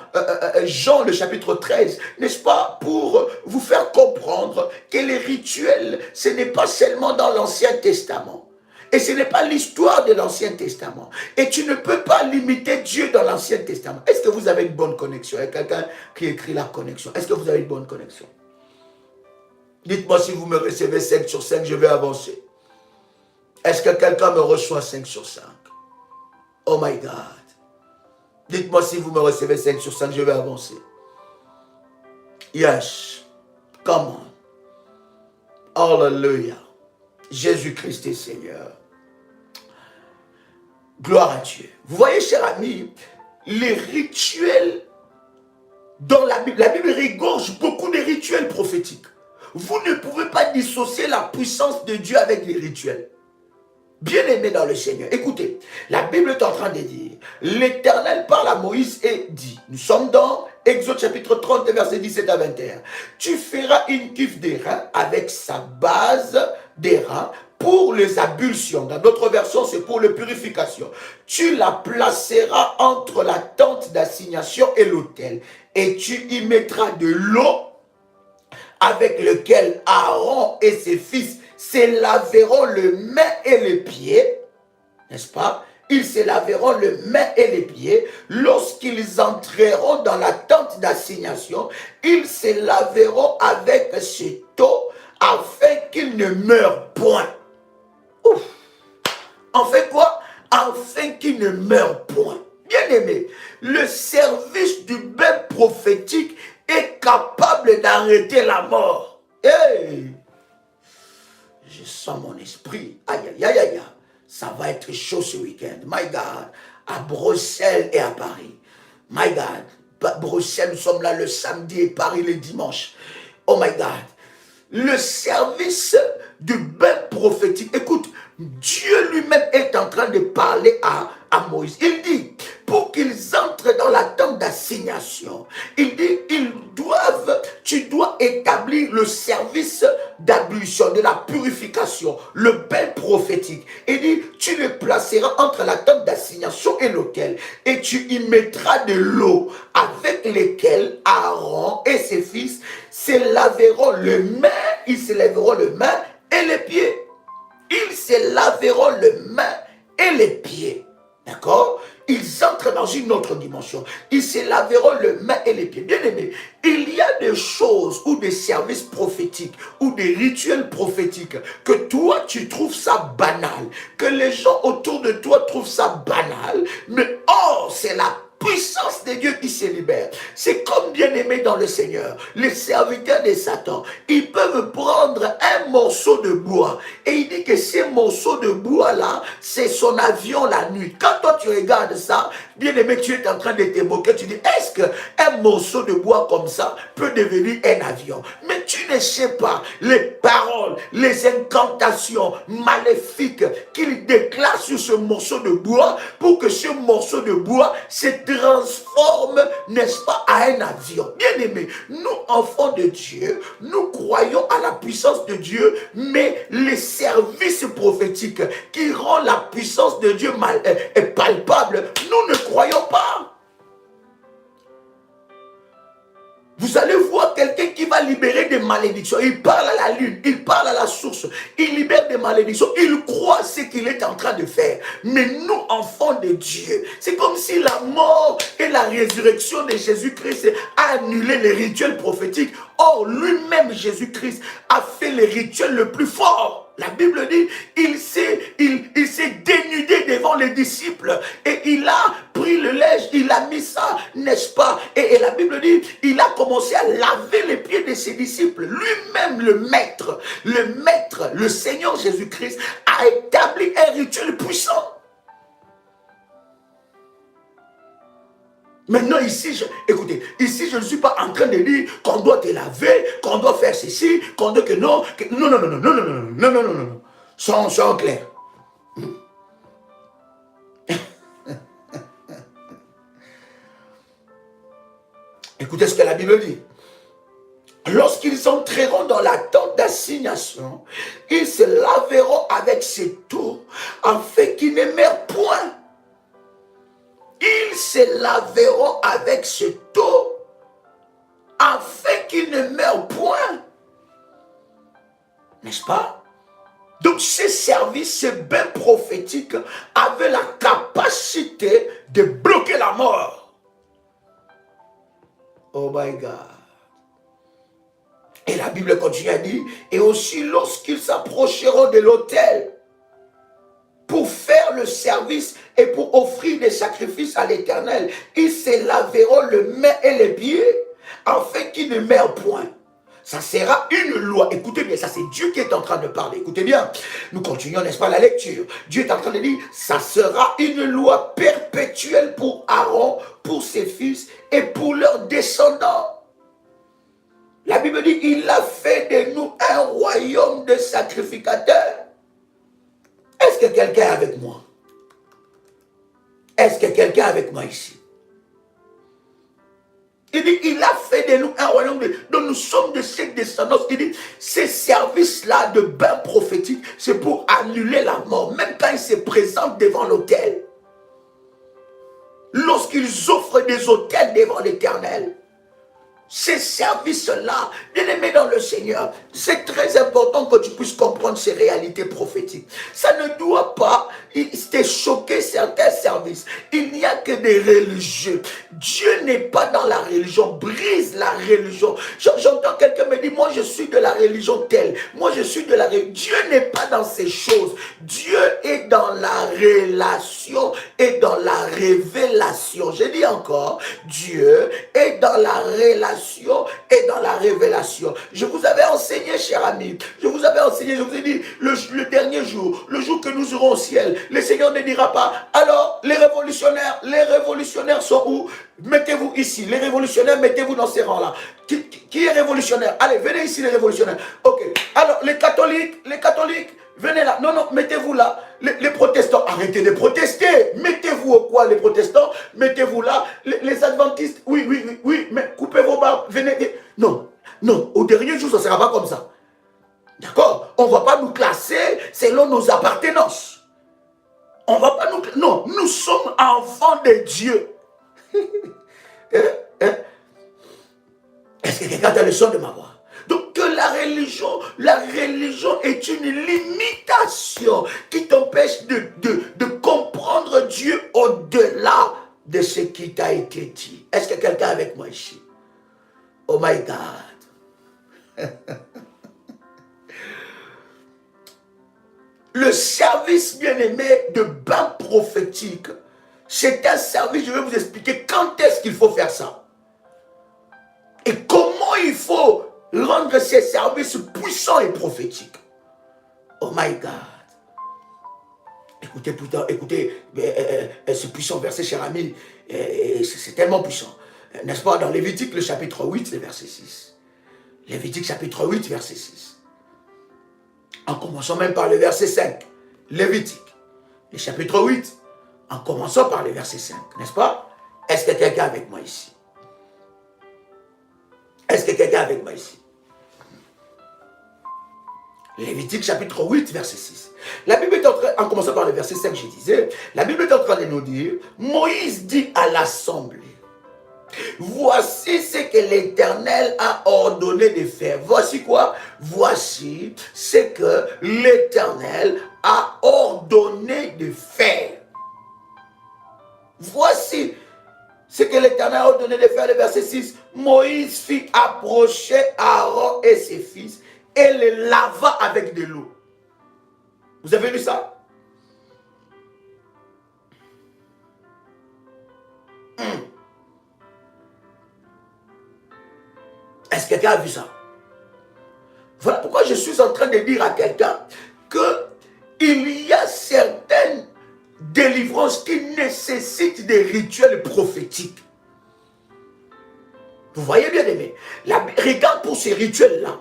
Jean, le chapitre 13, n'est-ce pas, pour vous faire comprendre que les rituels, ce n'est pas seulement dans l'Ancien Testament. Et ce n'est pas l'histoire de l'Ancien Testament. Et tu ne peux pas limiter Dieu dans l'Ancien Testament. Est-ce que vous avez une bonne connexion? Il y a quelqu'un qui écrit la connexion. Est-ce que vous avez une bonne connexion? Dites-moi si vous me recevez 5 sur 5, je vais avancer. Est-ce que quelqu'un me reçoit 5 sur 5? Oh my God. Dites-moi si vous me recevez 5 sur 5, je vais avancer. Yes. Come on. Hallelujah. Jésus-Christ est Seigneur. Gloire à Dieu. Vous voyez, chers amis, les rituels dans la Bible regorge beaucoup de rituels prophétiques. Vous ne pouvez pas dissocier la puissance de Dieu avec les rituels. Bien-aimés dans le Seigneur, écoutez, la Bible est en train de dire, l'Éternel parle à Moïse et dit, nous sommes dans Exode chapitre 30, verset 17 à 21. Tu feras une cuve d'airain avec sa base d'airain pour les ablutions. Dans d'autres versions, c'est pour les purifications. Tu la placeras entre la tente d'assignation et l'autel. Et tu y mettras de l'eau avec lequel Aaron et ses fils se laveront les mains et les pieds, n'est-ce pas? Ils se laveront les mains et les pieds. Lorsqu'ils entreront dans la tente d'assignation, ils se laveront avec cette eau afin qu'ils ne meurent point. Ouf. En fait quoi? Afin qu'ils ne meurent point. Bien aimé, le service du bain prophétique est capable d'arrêter la mort. Hey! Je sens mon esprit. Aïe, aïe, aïe, aïe. Ça va être chaud ce week-end. My God. À Bruxelles et à Paris. My God. Bruxelles, nous sommes là le samedi et Paris le dimanche. Oh my God. Le service du bain prophétique. Écoute, Dieu lui-même est en train de parler à Moïse. Il dit, pour qu'ils entrent dans la tente d'assignation, il dit, tu dois établir le service d'ablution, de la purification, le bain prophétique. Il dit, tu le placeras entre la tente d'assignation et l'autel, et tu y mettras de l'eau avec lesquelles Aaron et ses fils se laveront les mains, ils se laveront les mains et les pieds. Ils se laveront les mains et les pieds. D'accord? Ils entrent dans une autre dimension. Ils se laveront les mains et les pieds. Bien aimé, il y a des choses ou des services prophétiques ou des rituels prophétiques que toi, tu trouves ça banal. Que les gens autour de toi trouvent ça banal. Mais c'est la puissance de Dieu qui se libère. C'est comme bien-aimé dans le Seigneur. Les serviteurs de Satan, ils peuvent prendre un morceau de bois et il dit que ces morceaux de bois-là, c'est son avion la nuit. Quand toi tu regardes ça, bien-aimé, tu es en train de te moquer, tu dis, est-ce qu'un morceau de bois comme ça peut devenir un avion? Mais tu ne sais pas les paroles, les incantations maléfiques qu'il déclare sur ce morceau de bois pour que ce morceau de bois se transforme, n'est-ce pas, à un avion. Bien aimé, nous, enfants de Dieu, nous croyons à la puissance de Dieu, mais les services prophétiques qui rendent la puissance de Dieu palpable, nous ne croyons pas. Vous allez voir quelqu'un qui va libérer des malédictions. Il parle à la lune, il parle à la source, il libère des malédictions, il croit ce qu'il est en train de faire. Mais nous, enfants de Dieu, c'est comme si la mort et la résurrection de Jésus-Christ a annulé les rituels prophétiques. Or, lui-même, Jésus-Christ, a fait les rituels le plus fort. La Bible dit, il s'est dénudé devant les disciples et il a pris le linge, il a mis ça, n'est-ce pas? Et la Bible dit, il a commencé à laver les pieds de ses disciples. Lui-même, le maître, le Seigneur Jésus-Christ a établi un rituel puissant. Maintenant, ici, écoutez, ici, je ne suis pas en train de dire qu'on doit te laver, qu'on doit faire ceci, qu'on doit que non, non. Soyons clairs. Écoutez ce que la Bible dit. Lorsqu'ils entreront dans la tente d'assignation, ils se laveront avec cette eau afin qu'ils ne meurent point. Ils se laveront avec cette eau afin qu'ils ne meurent point. N'est-ce pas? Donc Donc ces services, ces bains prophétiques avaient la capacité de bloquer la mort. Oh my God. Et la Bible continue à dire, et aussi lorsqu'ils s'approcheront de l'autel pour faire le service et pour offrir des sacrifices à l'Éternel, ils se laveront les mains et les pieds, afin qu'ils ne meurent point. Ça sera une loi. Écoutez bien, ça c'est Dieu qui est en train de parler. Écoutez bien, nous continuons, n'est-ce pas, la lecture. Dieu est en train de dire, ça sera une loi perpétuelle pour Aaron, pour ses fils et pour leurs descendants. La Bible dit, il a fait de nous un royaume de sacrificateurs. Est-ce que quelqu'un est avec moi? Est-ce que quelqu'un est avec moi ici? Il dit, il a fait de nous un royaume dont nous sommes de cette descendance. Il dit, ces services-là de bain prophétique, c'est pour annuler la mort, même quand ils se présentent devant l'autel. Lorsqu'ils offrent des autels devant l'Éternel. Ces services-là, bien aimés dans le Seigneur, c'est très important que tu puisses comprendre ces réalités prophétiques. Ça ne doit pas te choquer certains services. Il n'y a que des religieux. Dieu n'est pas dans la religion. Brise la religion. J'entends quelqu'un me dire, moi je suis de la religion telle. Moi je suis de la religion. Dieu n'est pas dans ces choses. Dieu est dans la relation et dans la révélation. Je dis encore, Dieu est dans la relation et dans la révélation. Je vous avais enseigné, cher ami, je vous avais enseigné, je vous ai dit, le dernier jour, le jour que nous irons au ciel, le Seigneur ne dira pas, alors les révolutionnaires sont où? Mettez-vous ici, les révolutionnaires, mettez-vous dans ces rangs-là. Qui est révolutionnaire? Allez, venez ici les révolutionnaires. Ok, alors les catholiques, venez là. Non, mettez-vous là. Les protestants, arrêtez de protester. Mettez-vous au coin, les protestants. Mettez-vous là. Les adventistes, oui, mais coupez vos barbes. Venez. Non. Au dernier jour, ça ne sera pas comme ça. D'accord? On ne va pas nous classer selon nos appartenances. On ne va pas nous classer. Non, nous sommes enfants de Dieu. Est-ce que quelqu'un a le son de ma voix? Donc que la religion est une limitation qui t'empêche de comprendre Dieu au-delà de ce qui t'a été dit. Est-ce que quelqu'un est avec moi ici? Oh my God. Le service bien-aimé de bain prophétique, c'est un service, je vais vous expliquer quand est-ce qu'il faut faire ça. Et comment il faut rendre ces services puissants et prophétiques. Oh my God. Écoutez, ce puissant verset, cher ami, c'est tellement puissant. N'est-ce pas, dans Lévitique, le chapitre 8, le verset 6. Lévitique, chapitre 8, verset 6. En commençant même par le verset 5. Lévitique, le chapitre 8, en commençant par le verset 5. N'est-ce pas? Est-ce que quelqu'un est avec moi ici? Est-ce que quelqu'un est avec moi ici? Lévitique chapitre 8, verset 6. La Bible est en train, en commençant par le verset 5, je disais, la Bible est en train de nous dire, Moïse dit à l'assemblée, voici ce que l'Éternel a ordonné de faire. Voici quoi? Voici ce que l'Éternel a ordonné de faire. Voici ce que l'Éternel a ordonné de faire, le verset 6. Moïse fit approcher Aaron et ses fils et les lava avec de l'eau. Vous avez lu ça? Est-ce que quelqu'un a vu ça? Voilà pourquoi je suis en train de dire à quelqu'un qu'il y a certaines délivrances qui nécessitent des rituels prophétiques. Vous voyez bien aimé, regarde pour ces rituels-là.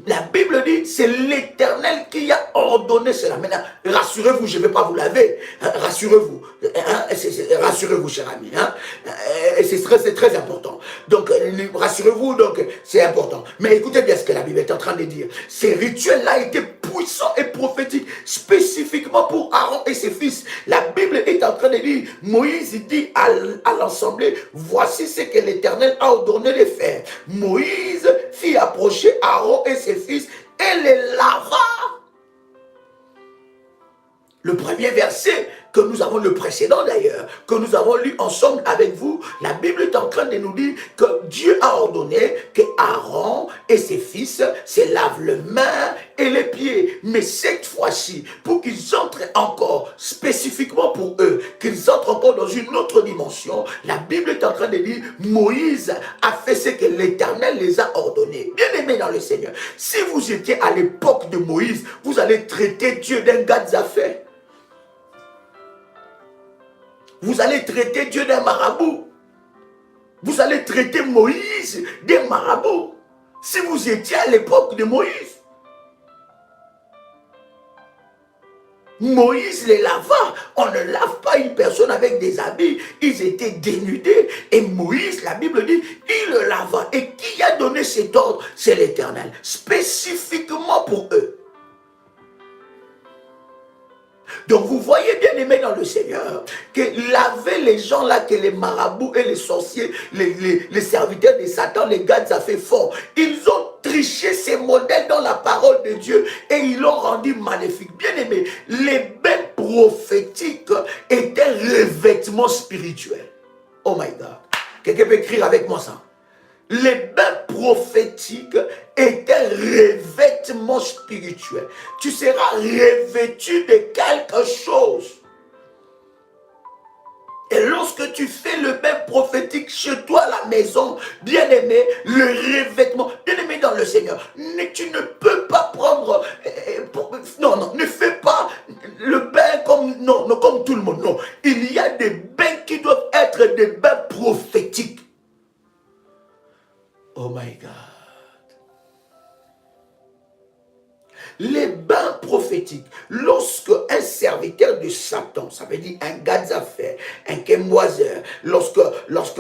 La Bible dit, c'est l'Éternel qui a ordonné cela. Maintenant, rassurez-vous, je ne vais pas vous laver. Rassurez-vous. Rassurez-vous, cher ami. C'est très important. Donc, rassurez-vous, donc c'est important. Mais écoutez bien ce que la Bible est en train de dire. Ces rituels-là étaient puissants et prophétiques, spécifiquement pour Aaron et ses fils. La Bible est en train de dire, Moïse dit à l'assemblée, voici ce que l'Éternel a ordonné de faire. Moïse fit approcher Aaron et ses fils et les lava. Le premier verset que nous avons, le précédent d'ailleurs, que nous avons lu ensemble avec vous, la Bible est en train de nous dire que Dieu a ordonné que Aaron et ses fils se lavent les mains et les pieds. Mais cette fois-ci, pour qu'ils entrent encore, spécifiquement pour eux, qu'ils entrent encore dans une autre dimension, la Bible est en train de dire, Moïse a fait ce que l'Éternel les a ordonnés. Bien aimés dans le Seigneur, si vous étiez à l'époque de Moïse, vous allez traiter Dieu d'un gars d'affaires. Vous allez traiter Dieu d'un marabout. Vous allez traiter Moïse d'un marabout. Si vous étiez à l'époque de Moïse. Moïse les lava. On ne lave pas une personne avec des habits. Ils étaient dénudés. Et Moïse, la Bible dit, il le lava. Et qui a donné cet ordre? C'est l'Éternel. Spécifiquement pour eux. Donc vous voyez bien aimé dans le Seigneur que laver les gens là, que les marabouts et les sorciers, les serviteurs de Satan, les gars, ça fait fort. Ils ont triché ces modèles dans la parole de Dieu et ils l'ont rendu maléfique. Bien aimé, les bains prophétiques étaient revêtements spirituels. Oh my God. Quelqu'un peut écrire avec moi ça. Les bains prophétiques étaient revêtements spirituels. Tu seras revêtu de quelque chose. Et lorsque tu fais le bain prophétique chez toi à la maison, bien aimé, le revêtement, bien aimé dans le Seigneur, tu ne peux pas prendre, non, ne fais pas le bain comme, non, comme tout le monde, non. Il y a des bains qui doivent être des bains prophétiques. Oh my God. Les bains prophétiques, lorsque un serviteur de Satan, ça veut dire un gars d'affaires, un kémoiseur, lorsque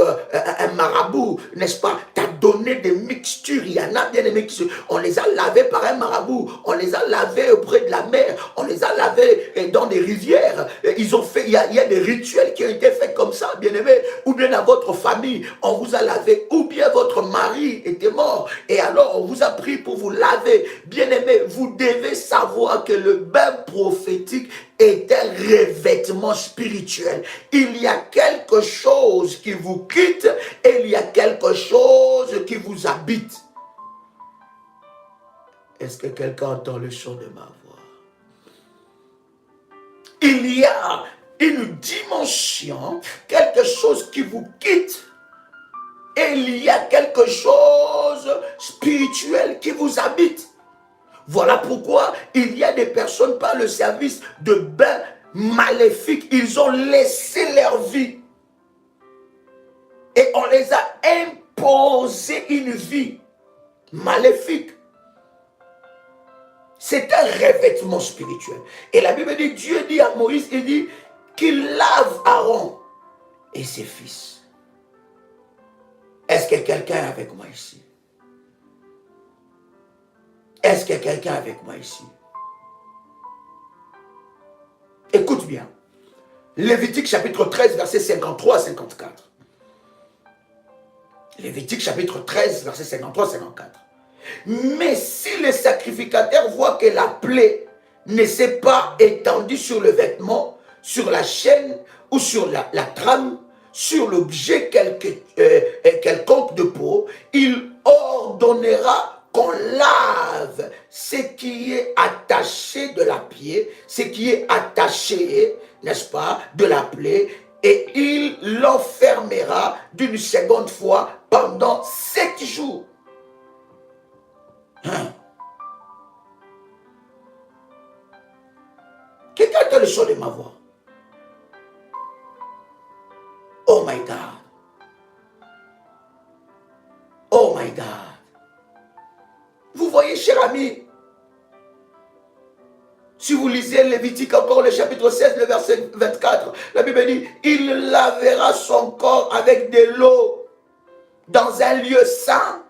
un marabout, n'est-ce pas, t'a donné des mixtures, il y en a bien aimé qui on les a lavés par un marabout, on les a lavés auprès de la mer, on les a lavés dans des rivières, ils ont fait, il y a des rituels qui ont été faits comme ça, bien aimé, ou bien à votre famille, on vous a lavé, ou bien votre mari était mort, et alors on vous a pris pour vous laver, bien aimé, vous devez savoir que le bain prophétique est un revêtement spirituel. Il y a quelque chose qui vous quitte et il y a quelque chose qui vous habite. Est-ce que quelqu'un entend le son de ma voix? Il y a une dimension, quelque chose qui vous quitte et il y a quelque chose spirituel qui vous habite. Voilà pourquoi il y a des personnes par le service de bains maléfiques. Ils ont laissé leur vie. Et on les a imposé une vie maléfique. C'est un revêtement spirituel. Et la Bible dit, Dieu dit à Moïse, il dit qu'il lave Aaron et ses fils. Est-ce que quelqu'un est avec moi ici? Est-ce qu'il y a quelqu'un avec moi ici? Écoute bien. Lévitique chapitre 13, versets 53 à 54. Lévitique chapitre 13, versets 53 à 54. Mais si le sacrificateur voit que la plaie ne s'est pas étendue sur le vêtement, sur la chaîne ou sur la trame, sur l'objet quelconque de peau, il ordonnera qu'on lave ce qui est attaché de la plaie, ce qui est attaché, n'est-ce pas, de la plaie, et il l'enfermera d'une seconde fois pendant 7 jours. Quelqu'un a le son de ma voix? Oh my God. Oh my God. Vous voyez, cher ami, si vous lisez Lévitique encore le chapitre 16, le verset 24, la Bible dit, il lavera son corps avec de l'eau dans un lieu saint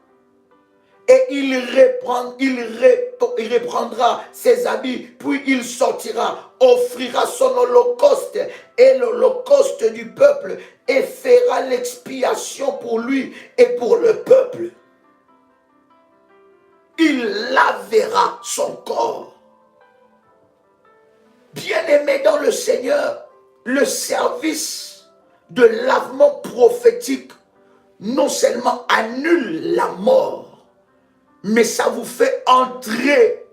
et il reprendra ses habits, puis il sortira, offrira son holocauste et l'holocauste du peuple et fera l'expiation pour lui et pour le peuple. Il lavera son corps. Bien Bien-aimés dans le Seigneur, le service de lavement prophétique non seulement annule la mort, mais ça vous fait entrer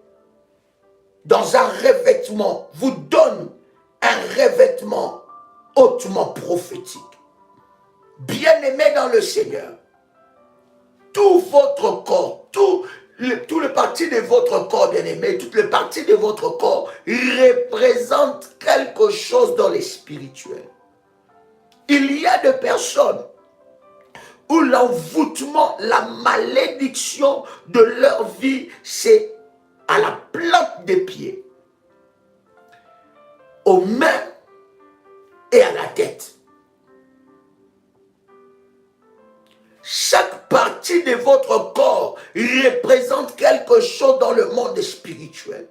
dans un revêtement, vous donne un revêtement hautement prophétique. Bien-aimés dans le Seigneur, tout votre corps, tout le parti de votre corps, bien-aimé, toutes les parties de votre corps représentent quelque chose dans les spirituels. Il y a des personnes où l'envoûtement, la malédiction de leur vie, c'est à la plante des pieds, aux mains et à la tête. Chaque partie de votre corps représente quelque chose dans le monde spirituel.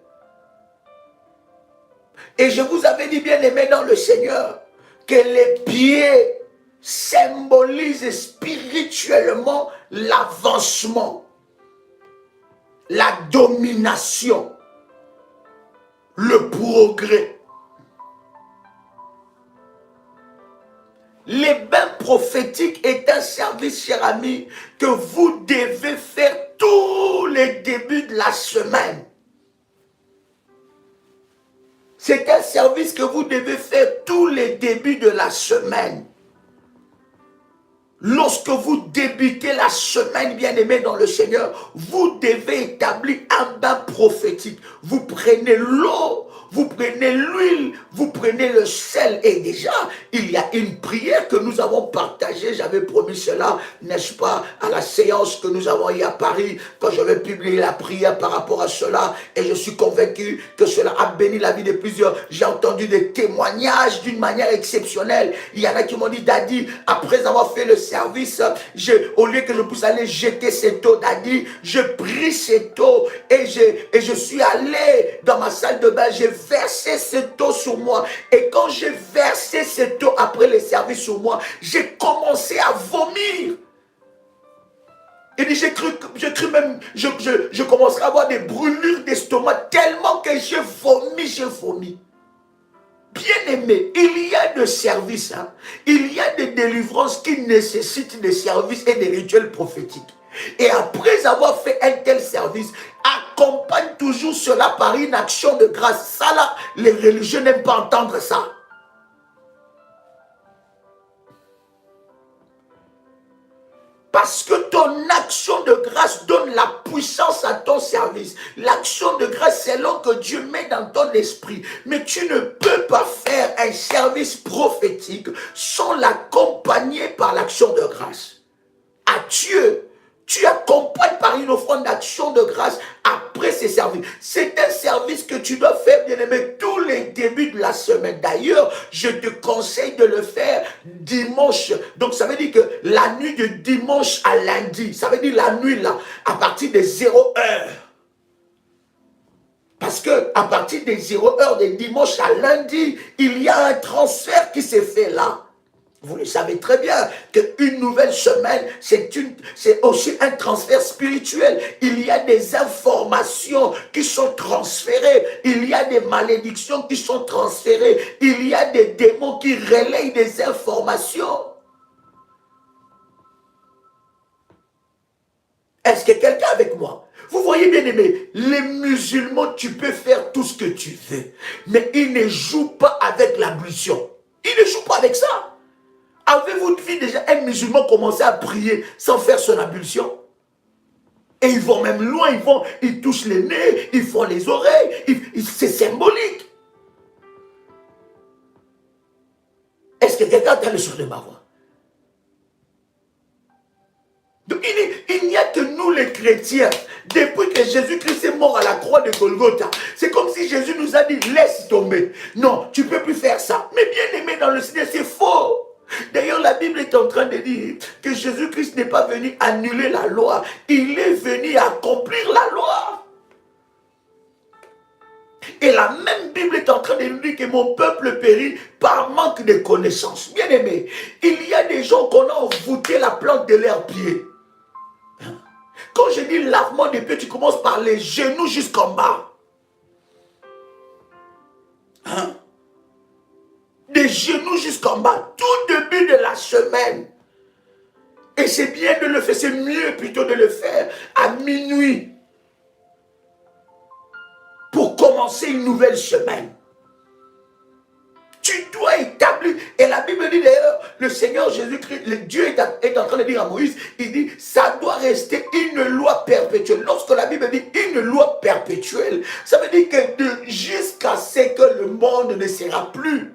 Et je vous avais dit, bien aimé dans le Seigneur, que les pieds symbolisent spirituellement l'avancement, la domination, le progrès. Les bains prophétiques est un service, cher ami, que vous devez faire tous les débuts de la semaine. C'est un service que vous devez faire tous les débuts de la semaine. Lorsque vous débutez la semaine, bien-aimé dans le Seigneur, vous devez établir un bain prophétique. Vous prenez l'eau, vous prenez l'huile, vous prenez le sel. Et déjà, il y a une prière que nous avons partagée. J'avais promis cela, n'est-ce pas, à la séance que nous avons eue à Paris, quand je vais publier la prière par rapport à cela. Et je suis convaincu que cela a béni la vie de plusieurs. J'ai entendu des témoignages d'une manière exceptionnelle. Il y en a qui m'ont dit, Daddy, après avoir fait le service, au lieu que je puisse aller jeter cette eau, Daddy, je pris cette eau et je suis allé dans ma salle de bain, j'ai versé cette eau sur moi. Et quand j'ai versé cette eau après le service sur moi, j'ai commencé à vomir. Il dit, j'ai cru même, je commencerai à avoir des brûlures d'estomac tellement que j'ai vomi. Bien-aimé, il y a des services, hein. Il y a des délivrances qui nécessitent des services et des rituels prophétiques. Et après avoir fait un tel service, accompagne toujours cela par une action de grâce. Ça là, les religieux n'aiment pas entendre ça. Parce que ton action de grâce donne la puissance à ton service. L'action de grâce, c'est l'eau que Dieu met dans ton esprit. Mais tu ne peux pas faire un service prophétique sans l'accompagner par l'action de grâce. À Dieu, tu accompagnes par une offrande d'action de grâce après ces services. C'est un service que tu dois faire, bien-aimé, tous les débuts de la semaine. D'ailleurs, je te conseille de le faire dimanche. Donc, ça veut dire que la nuit de dimanche à lundi, ça veut dire la nuit là, à partir de 0 heure. Parce que à partir de 0 heure de dimanche à lundi, il y a un transfert qui s'est fait là. Vous le savez très bien qu'une nouvelle semaine, c'est aussi un transfert spirituel. Il y a des informations qui sont transférées. Il y a des malédictions qui sont transférées. Il y a des démons qui relayent des informations. Est-ce que quelqu'un est avec moi? Vous voyez, bien aimé, les musulmans, tu peux faire tout ce que tu veux. Mais ils ne jouent pas avec l'ablution. Ils ne jouent pas avec ça. Avez-vous vu déjà un musulman commencer à prier sans faire son ablution? Et ils vont même loin, ils touchent les nez, ils font les oreilles, c'est symbolique. Est-ce que quelqu'un entend le son de ma voix? Donc il n'y a que nous les chrétiens, depuis que Jésus-Christ est mort à la croix de Golgotha, c'est comme si Jésus nous a dit, laisse tomber. Non, tu ne peux plus faire ça. Mais bien aimé dans le Seigneur, c'est faux. D'ailleurs, la Bible est en train de dire que Jésus-Christ n'est pas venu annuler la loi. Il est venu accomplir la loi. Et la même Bible est en train de nous dire que mon peuple périt par manque de connaissances. Bien aimé, il y a des gens qu'on a envoûté la plante de leurs pieds. Quand je dis lavement des pieds, tu commences par les genoux jusqu'en bas. genoux jusqu'en bas, tout début de la semaine. Et c'est bien de le faire, c'est mieux plutôt de le faire à minuit pour commencer une nouvelle semaine. Tu dois établir, et la Bible dit d'ailleurs, le Seigneur Jésus-Christ, le Dieu est en train de dire à Moïse, il dit, ça doit rester une loi perpétuelle. Lorsque la Bible dit une loi perpétuelle, ça veut dire que jusqu'à ce que le monde ne sera plus.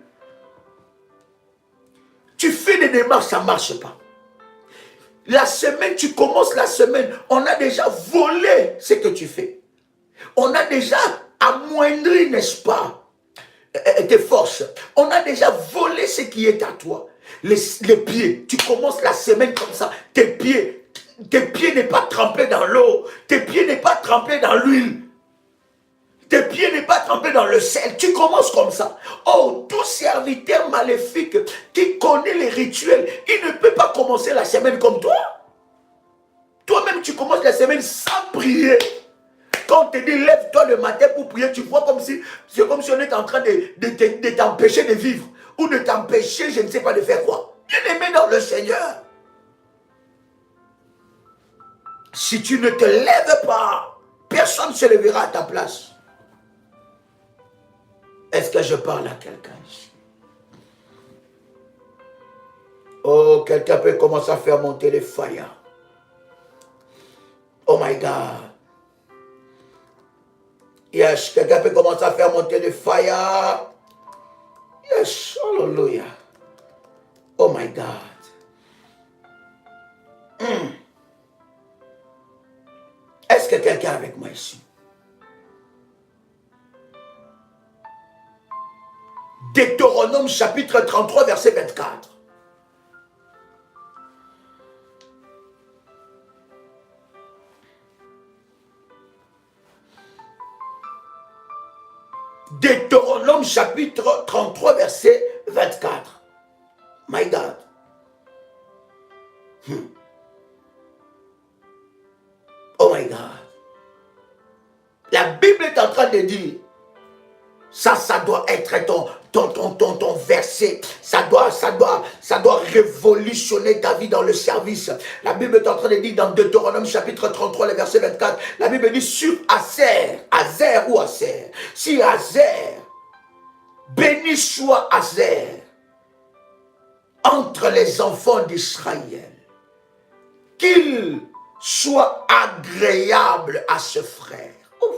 Tu fais des démarches, ça ne marche pas. La semaine, tu commences la semaine, on a déjà volé ce que tu fais. On a déjà amoindri, n'est-ce pas, tes forces. On a déjà volé ce qui est à toi. Les pieds, tu commences la semaine comme ça. Tes pieds n'est pas trempés dans l'eau. Tes pieds n'est pas trempés dans l'huile. Tes pieds n'est pas trempés dans le sel. Tu commences comme ça. Oh, tout serviteur maléfique qui connaît les rituels, il ne peut pas commencer la semaine comme toi. Toi-même, tu commences la semaine sans prier. Quand on te dit lève-toi le matin pour prier, tu vois comme si c'est comme si on était en train de t'empêcher de vivre ou de t'empêcher, je ne sais pas, de faire quoi. Bien-aimé dans le Seigneur, si tu ne te lèves pas, personne ne se lèvera à ta place. Est-ce que je parle à quelqu'un ici? Oh, quelqu'un peut commencer à faire monter les fire. Oh my God. Yes, quelqu'un peut commencer à faire monter le fire. Yes, hallelujah. Oh my God. Est-ce que quelqu'un est avec moi ici? Deutéronome chapitre 33, verset 24. Deutéronome chapitre 33, verset 24. My God. Oh my God. La Bible est en train de dire, ça doit être ton verset. Ça doit révolutionner ta vie dans le service. La Bible est en train de dire dans Deutéronome chapitre 33, le verset 24, la Bible dit sur Azer ou Azer. Si Azer, béni soit Azer entre les enfants d'Israël, qu'il soit agréable à ce frère. Ouf.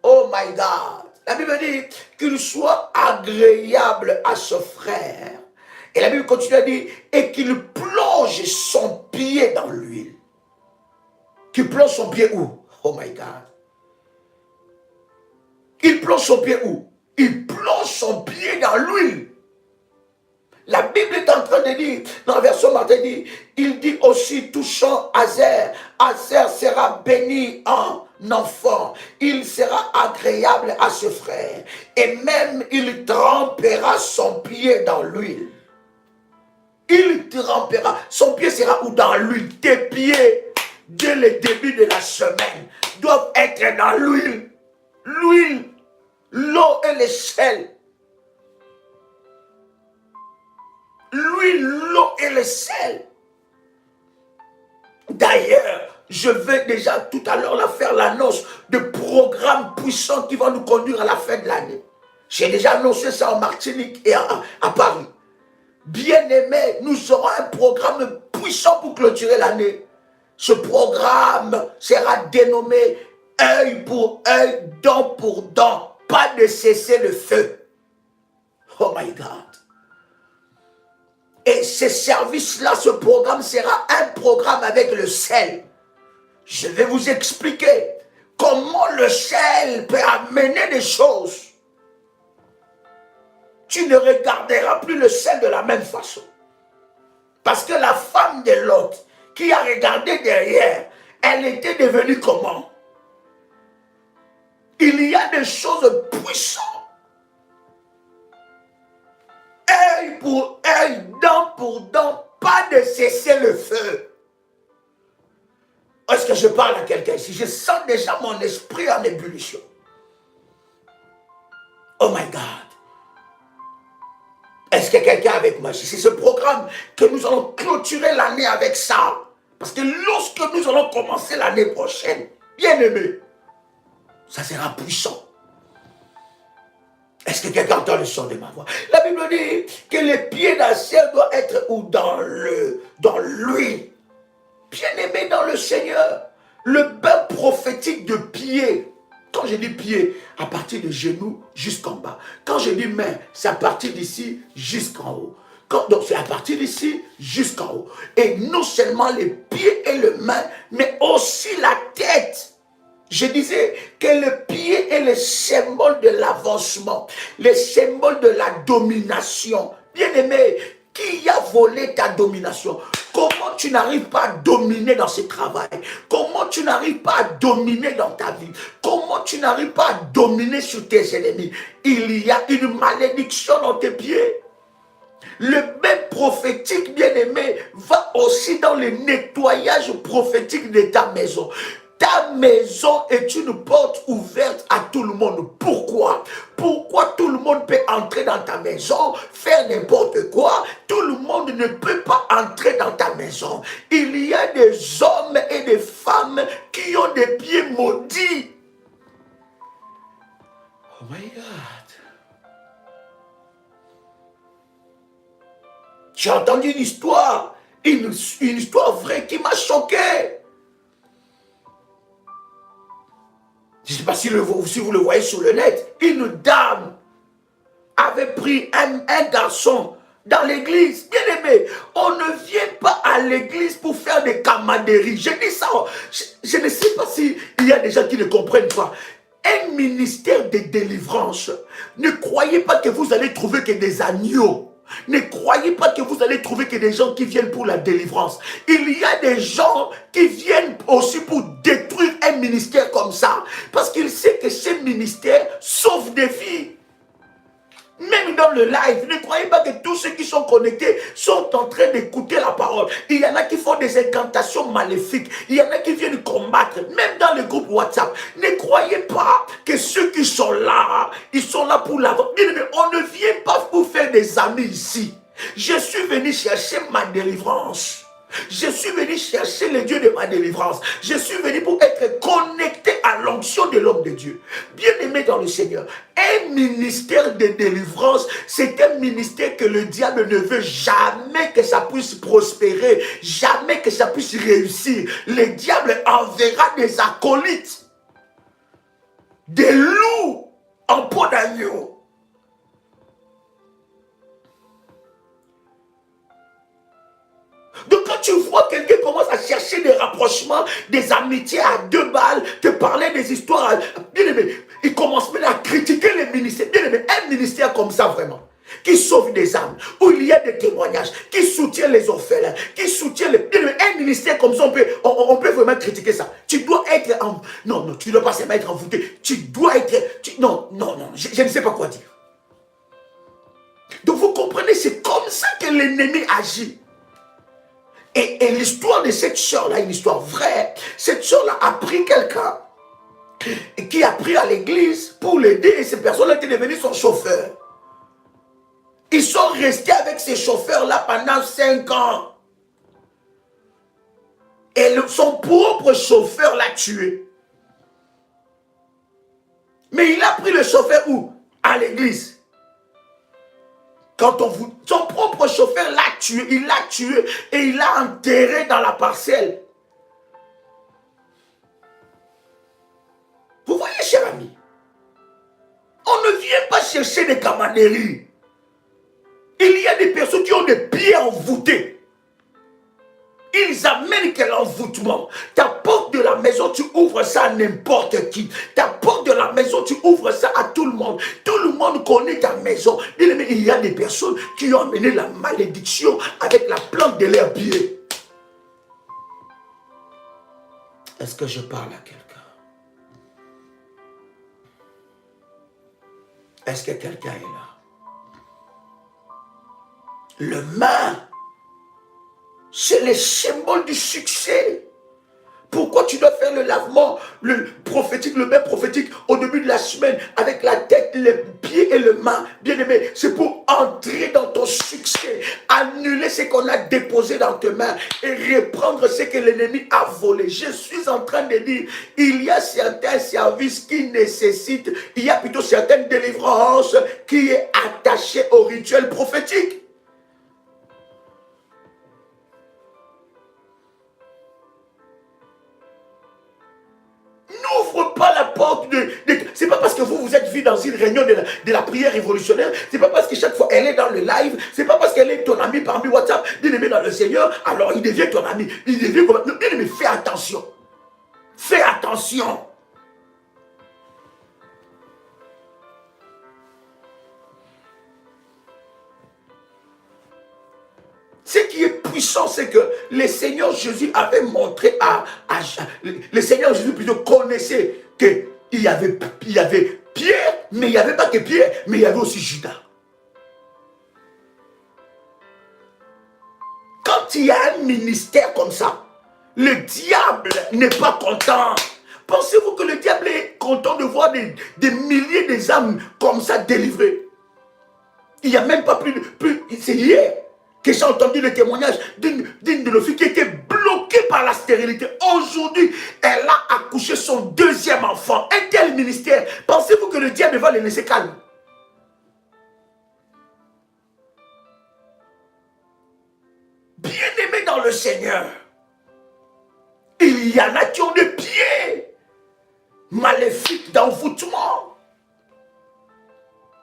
Oh my God. La Bible dit qu'il soit agréable à ce frère. Et la Bible continue à dire, et qu'il plonge son pied dans l'huile. Qu'il plonge son pied où? Oh my God. Il plonge son pied où? Il plonge son pied dans l'huile. La Bible est en train de dire, dans la version Martin, il dit aussi touchant Azer, Azer sera béni en enfant, il sera agréable à ce frère, et même il trempera son pied dans l'huile. Il trempera, son pied sera où? Dans l'huile. Tes pieds, dès le début de la semaine, doivent être dans l'huile. L'huile, l'eau et le sel. L'huile, l'eau et le sel. D'ailleurs, je vais déjà tout à l'heure faire l'annonce de programmes puissants qui vont nous conduire à la fin de l'année. J'ai déjà annoncé ça en Martinique et à Paris. Bien-aimés, nous aurons un programme puissant pour clôturer l'année. Ce programme sera dénommé œil pour œil, dent pour dent. Pas de cesser le feu. Oh my God. Et ce service-là, ce programme sera un programme avec le sel. Je vais vous expliquer comment le sel peut amener des choses. Tu ne regarderas plus le sel de la même façon. Parce que la femme de Lot, qui a regardé derrière, elle était devenue comment? Il y a des choses puissantes. Œil pour œil, dent pour dent, pas de cesser le feu. Est-ce que je parle à quelqu'un ici? Je sens déjà mon esprit en ébullition. Oh my God. que quelqu'un est avec moi? C'est ce programme que nous allons clôturer l'année avec ça. Parce que lorsque nous allons commencer l'année prochaine, bien aimé, ça sera puissant. Est-ce que quelqu'un entend le son de ma voix? La Bible dit que les pieds d'un ciel doivent être où? Dans l'huile. Bien-aimé dans le Seigneur, le bain prophétique de pied. Quand je dis pied, à partir du genou jusqu'en bas. Quand je dis main, c'est à partir d'ici jusqu'en haut. Donc c'est à partir d'ici jusqu'en haut. Et non seulement les pieds et les mains, mais aussi la tête. Je disais que le pied est le symbole de l'avancement, le symbole de la domination. Bien-aimé, qui a volé ta domination? Comment tu n'arrives pas à dominer dans ce travail? Comment tu n'arrives pas à dominer dans ta vie? Comment tu n'arrives pas à dominer sur tes ennemis? Il y a une malédiction dans tes pieds. Le bain prophétique, bien-aimé, va aussi dans le nettoyage prophétique de ta maison. Ta maison est une porte ouverte à tout le monde. Pourquoi? Pourquoi tout le monde peut entrer dans ta maison, faire n'importe quoi? Tout le monde ne peut pas entrer dans ta maison. Il y a des hommes et des femmes qui ont des pieds maudits. Oh my God. J'ai entendu une histoire vraie qui m'a choqué. Je ne sais pas si vous le voyez sur le net. Une dame avait pris un garçon dans l'église. Bien aimé, on ne vient pas à l'église pour faire des camaraderies. Je dis ça, je ne sais pas s'il y a des gens qui ne comprennent pas. Un ministère de délivrance, ne croyez pas que vous allez trouver que des agneaux. Ne croyez pas que vous allez trouver que des gens qui viennent pour la délivrance. Il y a des gens qui viennent aussi pour détruire un ministère comme ça. Parce qu'ils savent que ce ministère sauve des vies. Même dans le live, ne croyez pas que tous ceux qui sont connectés sont en train d'écouter la parole. Il y en a qui font des incantations maléfiques. Il y en a qui viennent combattre. Même dans le groupe WhatsApp. Ne croyez pas que ceux qui sont là, ils sont là pour l'avoir. On ne vient pas pour faire des amis ici. Je suis venu chercher ma délivrance. Je suis venu chercher le Dieu de ma délivrance. Je suis venu pour être connecté à l'onction de l'homme de Dieu. Bien-aimé dans le Seigneur, un ministère de délivrance, c'est un ministère que le diable ne veut jamais que ça puisse prospérer, jamais que ça puisse réussir. Le diable enverra des acolytes, des loups en peau d'agneau. Donc quand tu vois quelqu'un commence à chercher des rapprochements, des amitiés à 2 balles, te parler des histoires, bien aimé, il commence même à critiquer les ministères. Bien aimé, un ministère comme ça vraiment, qui sauve des âmes, où il y a des témoignages, qui soutient les orphelins, qui soutient les... Bien aimé, un ministère comme ça, on peut vraiment critiquer ça. Tu dois être... Non, tu ne dois pas seulement être envoûté, tu dois être... Non, je ne sais pas quoi dire. Donc vous comprenez, c'est comme ça que l'ennemi agit. Et l'histoire de cette soeur-là, une histoire vraie, cette soeur-là a pris quelqu'un qui a pris à l'église pour l'aider et cette personne-là était devenue son chauffeur. Ils sont restés avec ces chauffeurs-là pendant 5 ans. Et son propre chauffeur l'a tué. Mais il a pris le chauffeur où? À l'église. Quand son propre chauffeur l'a tué, il l'a tué et il l'a enterré dans la parcelle. Vous voyez, cher ami, on ne vient pas chercher des camaraderies. Il y a des personnes qui ont des pieds envoûtés. Ils amènent quel envoûtement. Ta porte de la maison, tu ouvres ça à n'importe qui. Ta porte de la maison, tu ouvres ça à tout le monde. Tout le monde connaît ta maison. Il y a des personnes qui ont amené la malédiction avec la plante de leurs pieds. Est-ce que je parle à quelqu'un? Est-ce que quelqu'un est là? Le main, c'est le symbole du succès. Pourquoi tu dois faire le lavement le prophétique, le bain prophétique au début de la semaine, avec la tête, les pieds et les mains. Bien-aimé, c'est pour entrer dans ton succès, annuler ce qu'on a déposé dans tes mains et reprendre ce que l'ennemi a volé. Je suis en train de dire, il y a certains services qui nécessitent, il y a plutôt certaines délivrances qui est attachée au rituel prophétique. N'ouvre pas la porte c'est pas parce que vous êtes vu dans une réunion de la prière révolutionnaire, c'est pas parce que chaque fois elle est dans le live, c'est pas parce qu'elle est ton ami parmi WhatsApp, bien-aimé dans le Seigneur, alors il devient ton ami, il devient comme... Bien-aimé, fais attention. Fais attention. Ce qui est puissant, c'est que le Seigneur Jésus avait montré le Seigneur Jésus plutôt connaissait qu'il y avait Pierre, mais il n'y avait pas que Pierre, mais il y avait aussi Judas. Quand il y a un ministère comme ça, le diable n'est pas content. Pensez-vous que le diable est content de voir des milliers d'âmes comme ça délivrées? Il n'y a même pas plus c'est hier que j'ai entendu le témoignage d'une de nos filles qui était bloquée par la stérilité. Aujourd'hui, elle a accouché son deuxième enfant. Un tel ministère, pensez-vous que le diable va les laisser calmes? Bien-aimés dans le Seigneur, il y en a qui ont des pieds maléfiques d'envoûtement.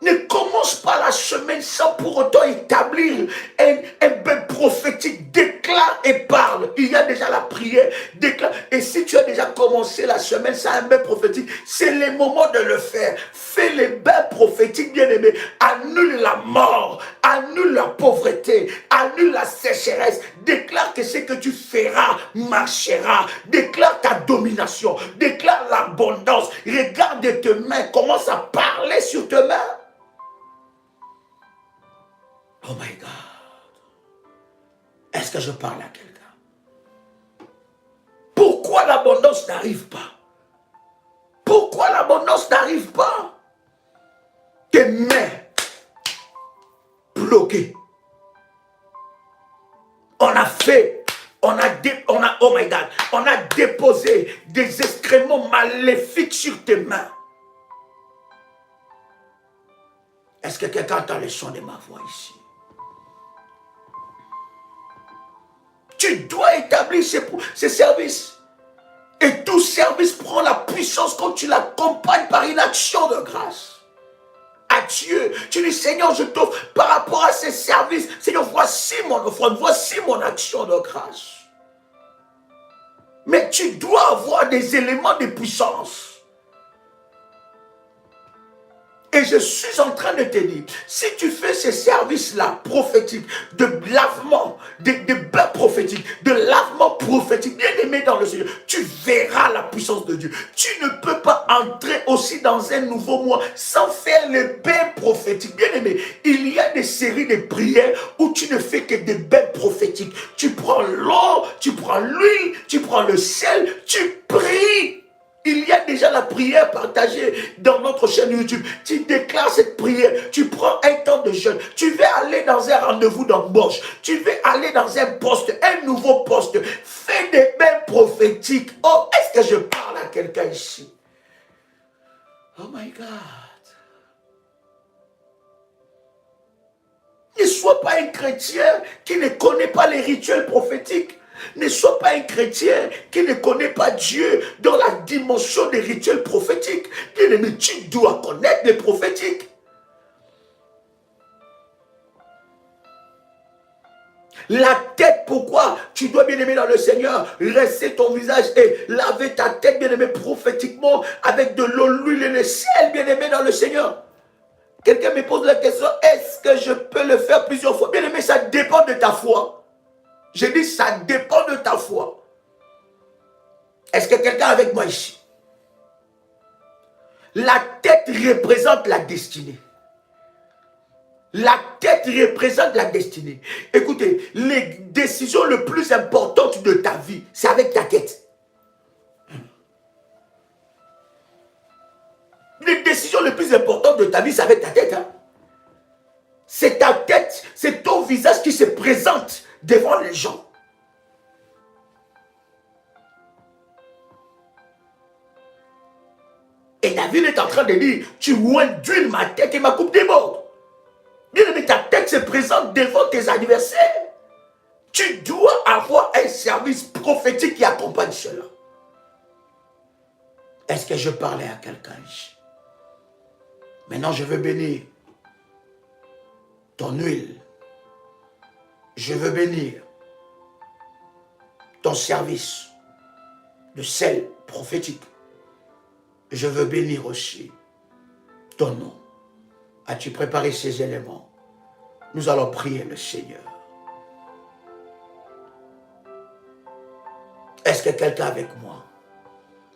Ne commence pas la semaine sans pour autant établir un bain prophétique. Déclare et parle. Il y a déjà la prière. Déclare. Et si tu as déjà commencé la semaine sans un bain prophétique, c'est le moment de le faire. Fais les bains prophétiques, bien-aimés. Annule la mort. Annule la pauvreté. Annule la sécheresse. Déclare que ce que tu feras marchera. Déclare ta domination. Déclare l'abondance. Regarde tes mains. Commence à parler sur tes mains. Oh my God. Est-ce que je parle à quelqu'un? Pourquoi l'abondance n'arrive pas? Pourquoi l'abondance n'arrive pas? Tes mains bloquées. On a fait, oh my God, on a déposé des excréments maléfiques sur tes mains. Est-ce que quelqu'un entend le son de ma voix ici? Tu dois établir ces services. Et tout service prend la puissance quand tu l'accompagnes par une action de grâce. À Dieu, tu dis, Seigneur, je t'offre par rapport à ces services. Seigneur, voici mon offrande, voici mon action de grâce. Mais tu dois avoir des éléments de puissance. Et je suis en train de te dire, si tu fais ces services-là prophétiques, de lavement, de bain prophétique, de lavement prophétique, bien aimé dans le Seigneur, tu verras la puissance de Dieu. Tu ne peux pas entrer aussi dans un nouveau mois sans faire le bain prophétique. Bien aimé, il y a des séries de prières où tu ne fais que des bains prophétiques. Tu prends l'eau, tu prends l'huile, tu prends le sel, tu pries. Il y a déjà la prière partagée dans notre chaîne YouTube. Tu déclares cette prière. Tu prends un temps de jeûne. Tu veux aller dans un rendez-vous d'embauche. Tu veux aller dans un poste, un nouveau poste. Fais des bains prophétiques. Oh, est-ce que je parle à quelqu'un ici? Oh my God. Ne sois pas un chrétien qui ne connaît pas les rituels prophétiques. Ne sois pas un chrétien qui ne connaît pas Dieu dans la dimension des rituels prophétiques. Bien-aimé, tu dois connaître les prophétiques. La tête, pourquoi tu dois, bien-aimé dans le Seigneur, rester ton visage et laver ta tête, bien-aimé, prophétiquement avec de l'eau, l'huile et le sel, bien-aimé dans le Seigneur. Quelqu'un me pose la question, est-ce que je peux le faire plusieurs fois? Bien-aimé, ça dépend de ta foi. Je dis, ça dépend de ta foi. Est-ce que quelqu'un est avec moi ici? La tête représente la destinée. La tête représente la destinée. Écoutez, les décisions les plus importantes de ta vie, c'est avec ta tête. décision la plus importante de ta vie, c'est avec ta tête. Hein? C'est ta tête, c'est ton visage qui se présente devant les gens. Et David est en train de dire, tu d'huile ma tête et ma coupe déborde. Bien aimé, ta tête se présente devant tes adversaires. Tu dois avoir un service prophétique qui accompagne cela. Est-ce que je parlais à quelqu'un ici? Maintenant, je veux bénir ton huile. Je veux bénir ton service de sel prophétique. Je veux bénir aussi ton nom. As-tu préparé ces éléments? Nous allons prier le Seigneur. Est-ce que quelqu'un avec moi?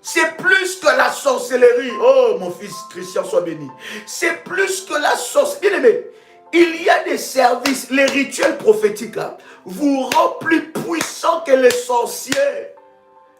C'est plus que la sorcellerie. Oh, mon fils Christian, sois béni. C'est plus que la sorcellerie. Bien aimé, il y a des services, les rituels prophétiques, là, vous rendent plus puissants que les sorciers.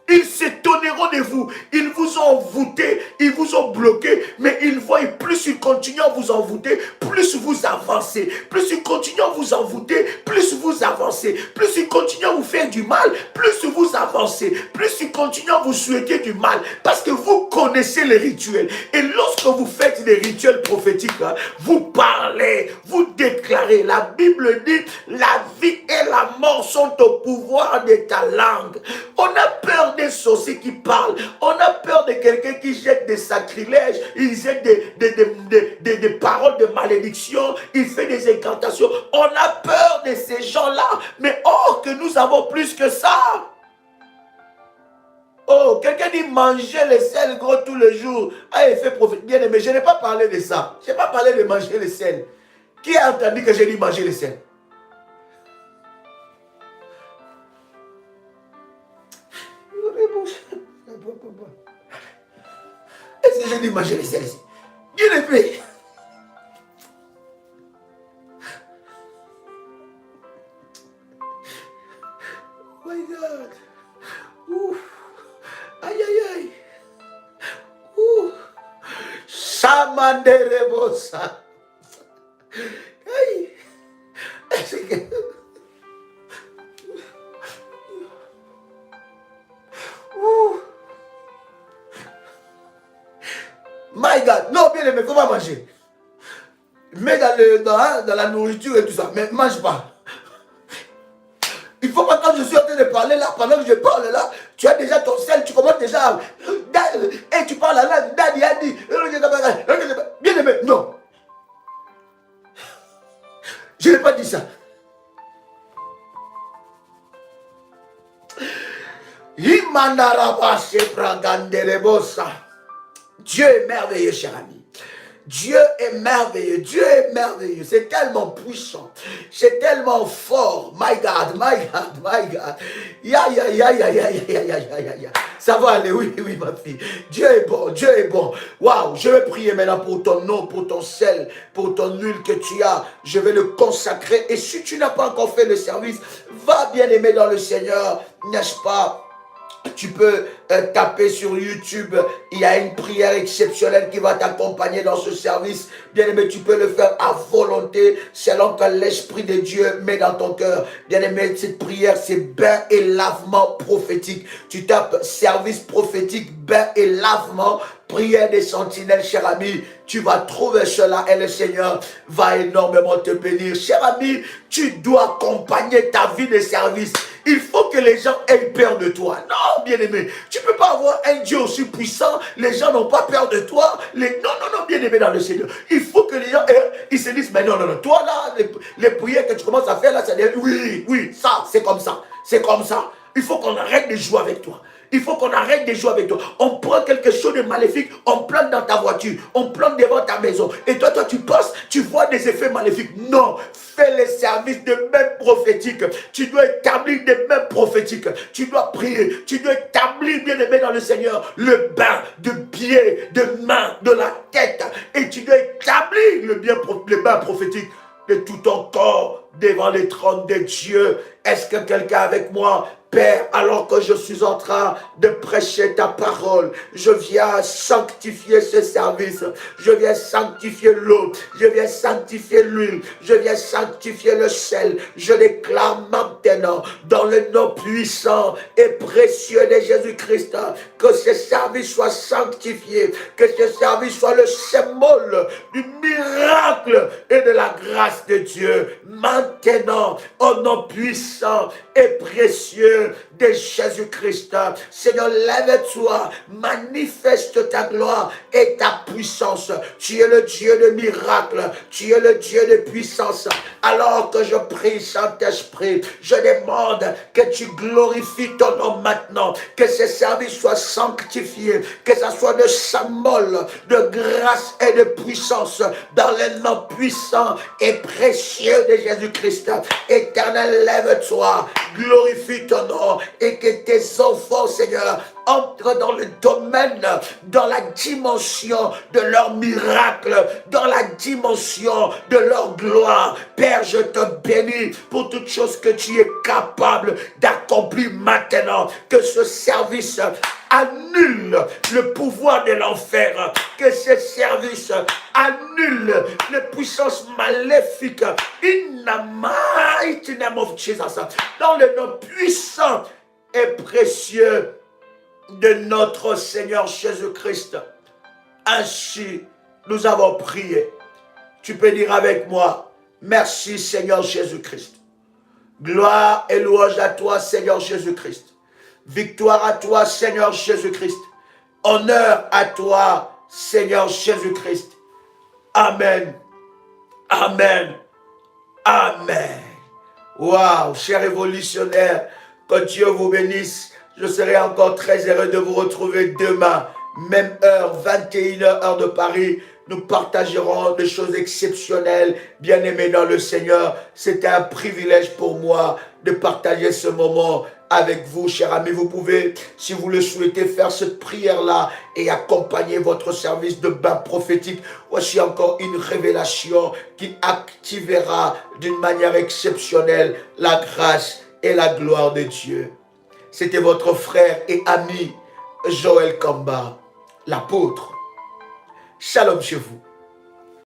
Ils s'étonneront de vous. Ils vous ont envoûté, ils vous ont bloqué, mais ils voient plus ils continuent à vous envoûter, plus vous avancez. Plus ils continuent à vous envoûter, plus vous avancez. Plus ils continuent à vous faire du mal, plus vous avancez. Plus ils continuent à vous souhaiter du mal, parce que vous connaissez les rituels. Et lorsque vous faites des rituels prophétiques, hein, vous parlez, vous déclarez. La Bible dit, la vie et la mort sont au pouvoir de ta langue. On a peur des sorciers qui parlent. On a peur de quelqu'un qui jette des sacrilèges. Il jette des paroles de malédiction. Il fait des incantations. On a peur de ces gens-là. Mais oh, que nous avons plus que ça. Oh, quelqu'un dit manger le sel gros tous les jours. Ah, effet prophétique. Bien aimé, je n'ai pas parlé de ça. Je n'ai pas parlé de manger le sel. Qui a entendu que j'ai dit manger le sel? Est-ce que j'ai dit manger les sel ici? Bien aimé. Oh my God. Ouf. Aïe aïe aïe. Ouf. Chamanderebosa. Aïe. Est-ce que... Ouh. My God. Non, bien aimé, il ne faut pas manger. Mets dans la nourriture et tout ça, mais mange pas. Il faut pas, quand je suis en train de parler là, pendant que je parle là, tu as déjà ton sel, tu commences déjà à... Et tu parles là, Daddy a dit... Bien aimé, non. Je n'ai pas dit ça. Dieu est merveilleux, cher ami. Dieu est merveilleux, Dieu est merveilleux, c'est tellement puissant, c'est tellement fort, my God, my God, my God, ça va aller, oui, oui, ma fille, Dieu est bon, Dieu est bon, waouh, je vais prier maintenant pour ton nom, pour ton sel, pour ton huile que tu as, je vais le consacrer, et si tu n'as pas encore fait le service, va bien aimer dans le Seigneur, n'est-ce pas? Tu peux taper sur YouTube, il y a une prière exceptionnelle qui va t'accompagner dans ce service. Bien aimé, tu peux le faire à volonté, selon que l'Esprit de Dieu met dans ton cœur. Bien aimé, cette prière, c'est bain et lavement prophétique. Tu tapes service prophétique, bain et lavement, prière des sentinelles, cher ami. Tu vas trouver cela et le Seigneur va énormément te bénir. Cher ami, tu dois accompagner ta vie de service. Il faut que les gens aient peur de toi. Non, bien aimé, tu ne peux pas avoir un Dieu aussi puissant. Les gens n'ont pas peur de toi. Non, non, non, bien aimé dans le Seigneur. Il faut que les gens ils se disent, mais non, non, non, toi là, les prières que tu commences à faire là, ça dit, oui, oui, ça, c'est comme ça. C'est comme ça. Il faut qu'on arrête de jouer avec toi. Il faut qu'on arrête de jouer avec toi. On prend quelque chose de maléfique, on plante dans ta voiture, on plante devant ta maison. Et toi, tu passes, tu vois des effets maléfiques. Non, fais les services de même prophétique. Tu dois établir des mêmes prophétiques. Tu dois prier. Tu dois établir, bien aimé dans le Seigneur, le bain de pied, de main, de la tête. Et tu dois établir le bain prophétique de tout ton corps, devant les trônes de Dieu. Est-ce que quelqu'un avec moi, Père, alors que je suis en train de prêcher ta parole, je viens sanctifier ce service, je viens sanctifier l'eau, je viens sanctifier l'huile, je viens sanctifier le sel. Je déclare maintenant, dans le nom puissant et précieux de Jésus-Christ, que ce service soit sanctifié, que ce service soit le symbole du miracle et de la grâce de Dieu. Maintenant, au nom puissant et précieux de Jésus-Christ, Seigneur, lève-toi, manifeste ta gloire et ta puissance. Tu es le Dieu de miracles, tu es le Dieu de puissance. Alors que je prie, Saint-Esprit, je demande que tu glorifies ton nom maintenant, que ce service soit sanctifié, que ce soit de symbole de grâce et de puissance dans le nom puissant et précieux de Jésus-Christ. Éternel, lève-toi, glorifie ton nom et que tes enfants, Seigneur, entrent dans le domaine, dans la dimension de leur miracle, dans la dimension de leur gloire. Père, je te bénis pour toutes choses que tu es capable d'accomplir maintenant. Que ce service annule le pouvoir de l'enfer, que ce service annule les puissances maléfiques. In the mighty name of Jesus, dans le nom puissant et précieux de notre Seigneur Jésus-Christ. Ainsi, nous avons prié. Tu peux dire avec moi, merci Seigneur Jésus-Christ. Gloire et louange à toi Seigneur Jésus-Christ. Victoire à toi Seigneur Jésus-Christ. Honneur à toi Seigneur Jésus-Christ. Amen. Amen. Amen. Waouh, chers révolutionnaires, que Dieu vous bénisse. Je serai encore très heureux de vous retrouver demain, même heure, 21h, heure de Paris. Nous partagerons des choses exceptionnelles, bien-aimés dans le Seigneur. C'était un privilège pour moi de partager ce moment avec vous, chers amis. Vous pouvez, si vous le souhaitez, faire cette prière-là et accompagner votre service de bain prophétique. Voici encore une révélation qui activera d'une manière exceptionnelle la grâce et la gloire de Dieu. C'était votre frère et ami Joël Kamba, l'apôtre. Shalom chez vous.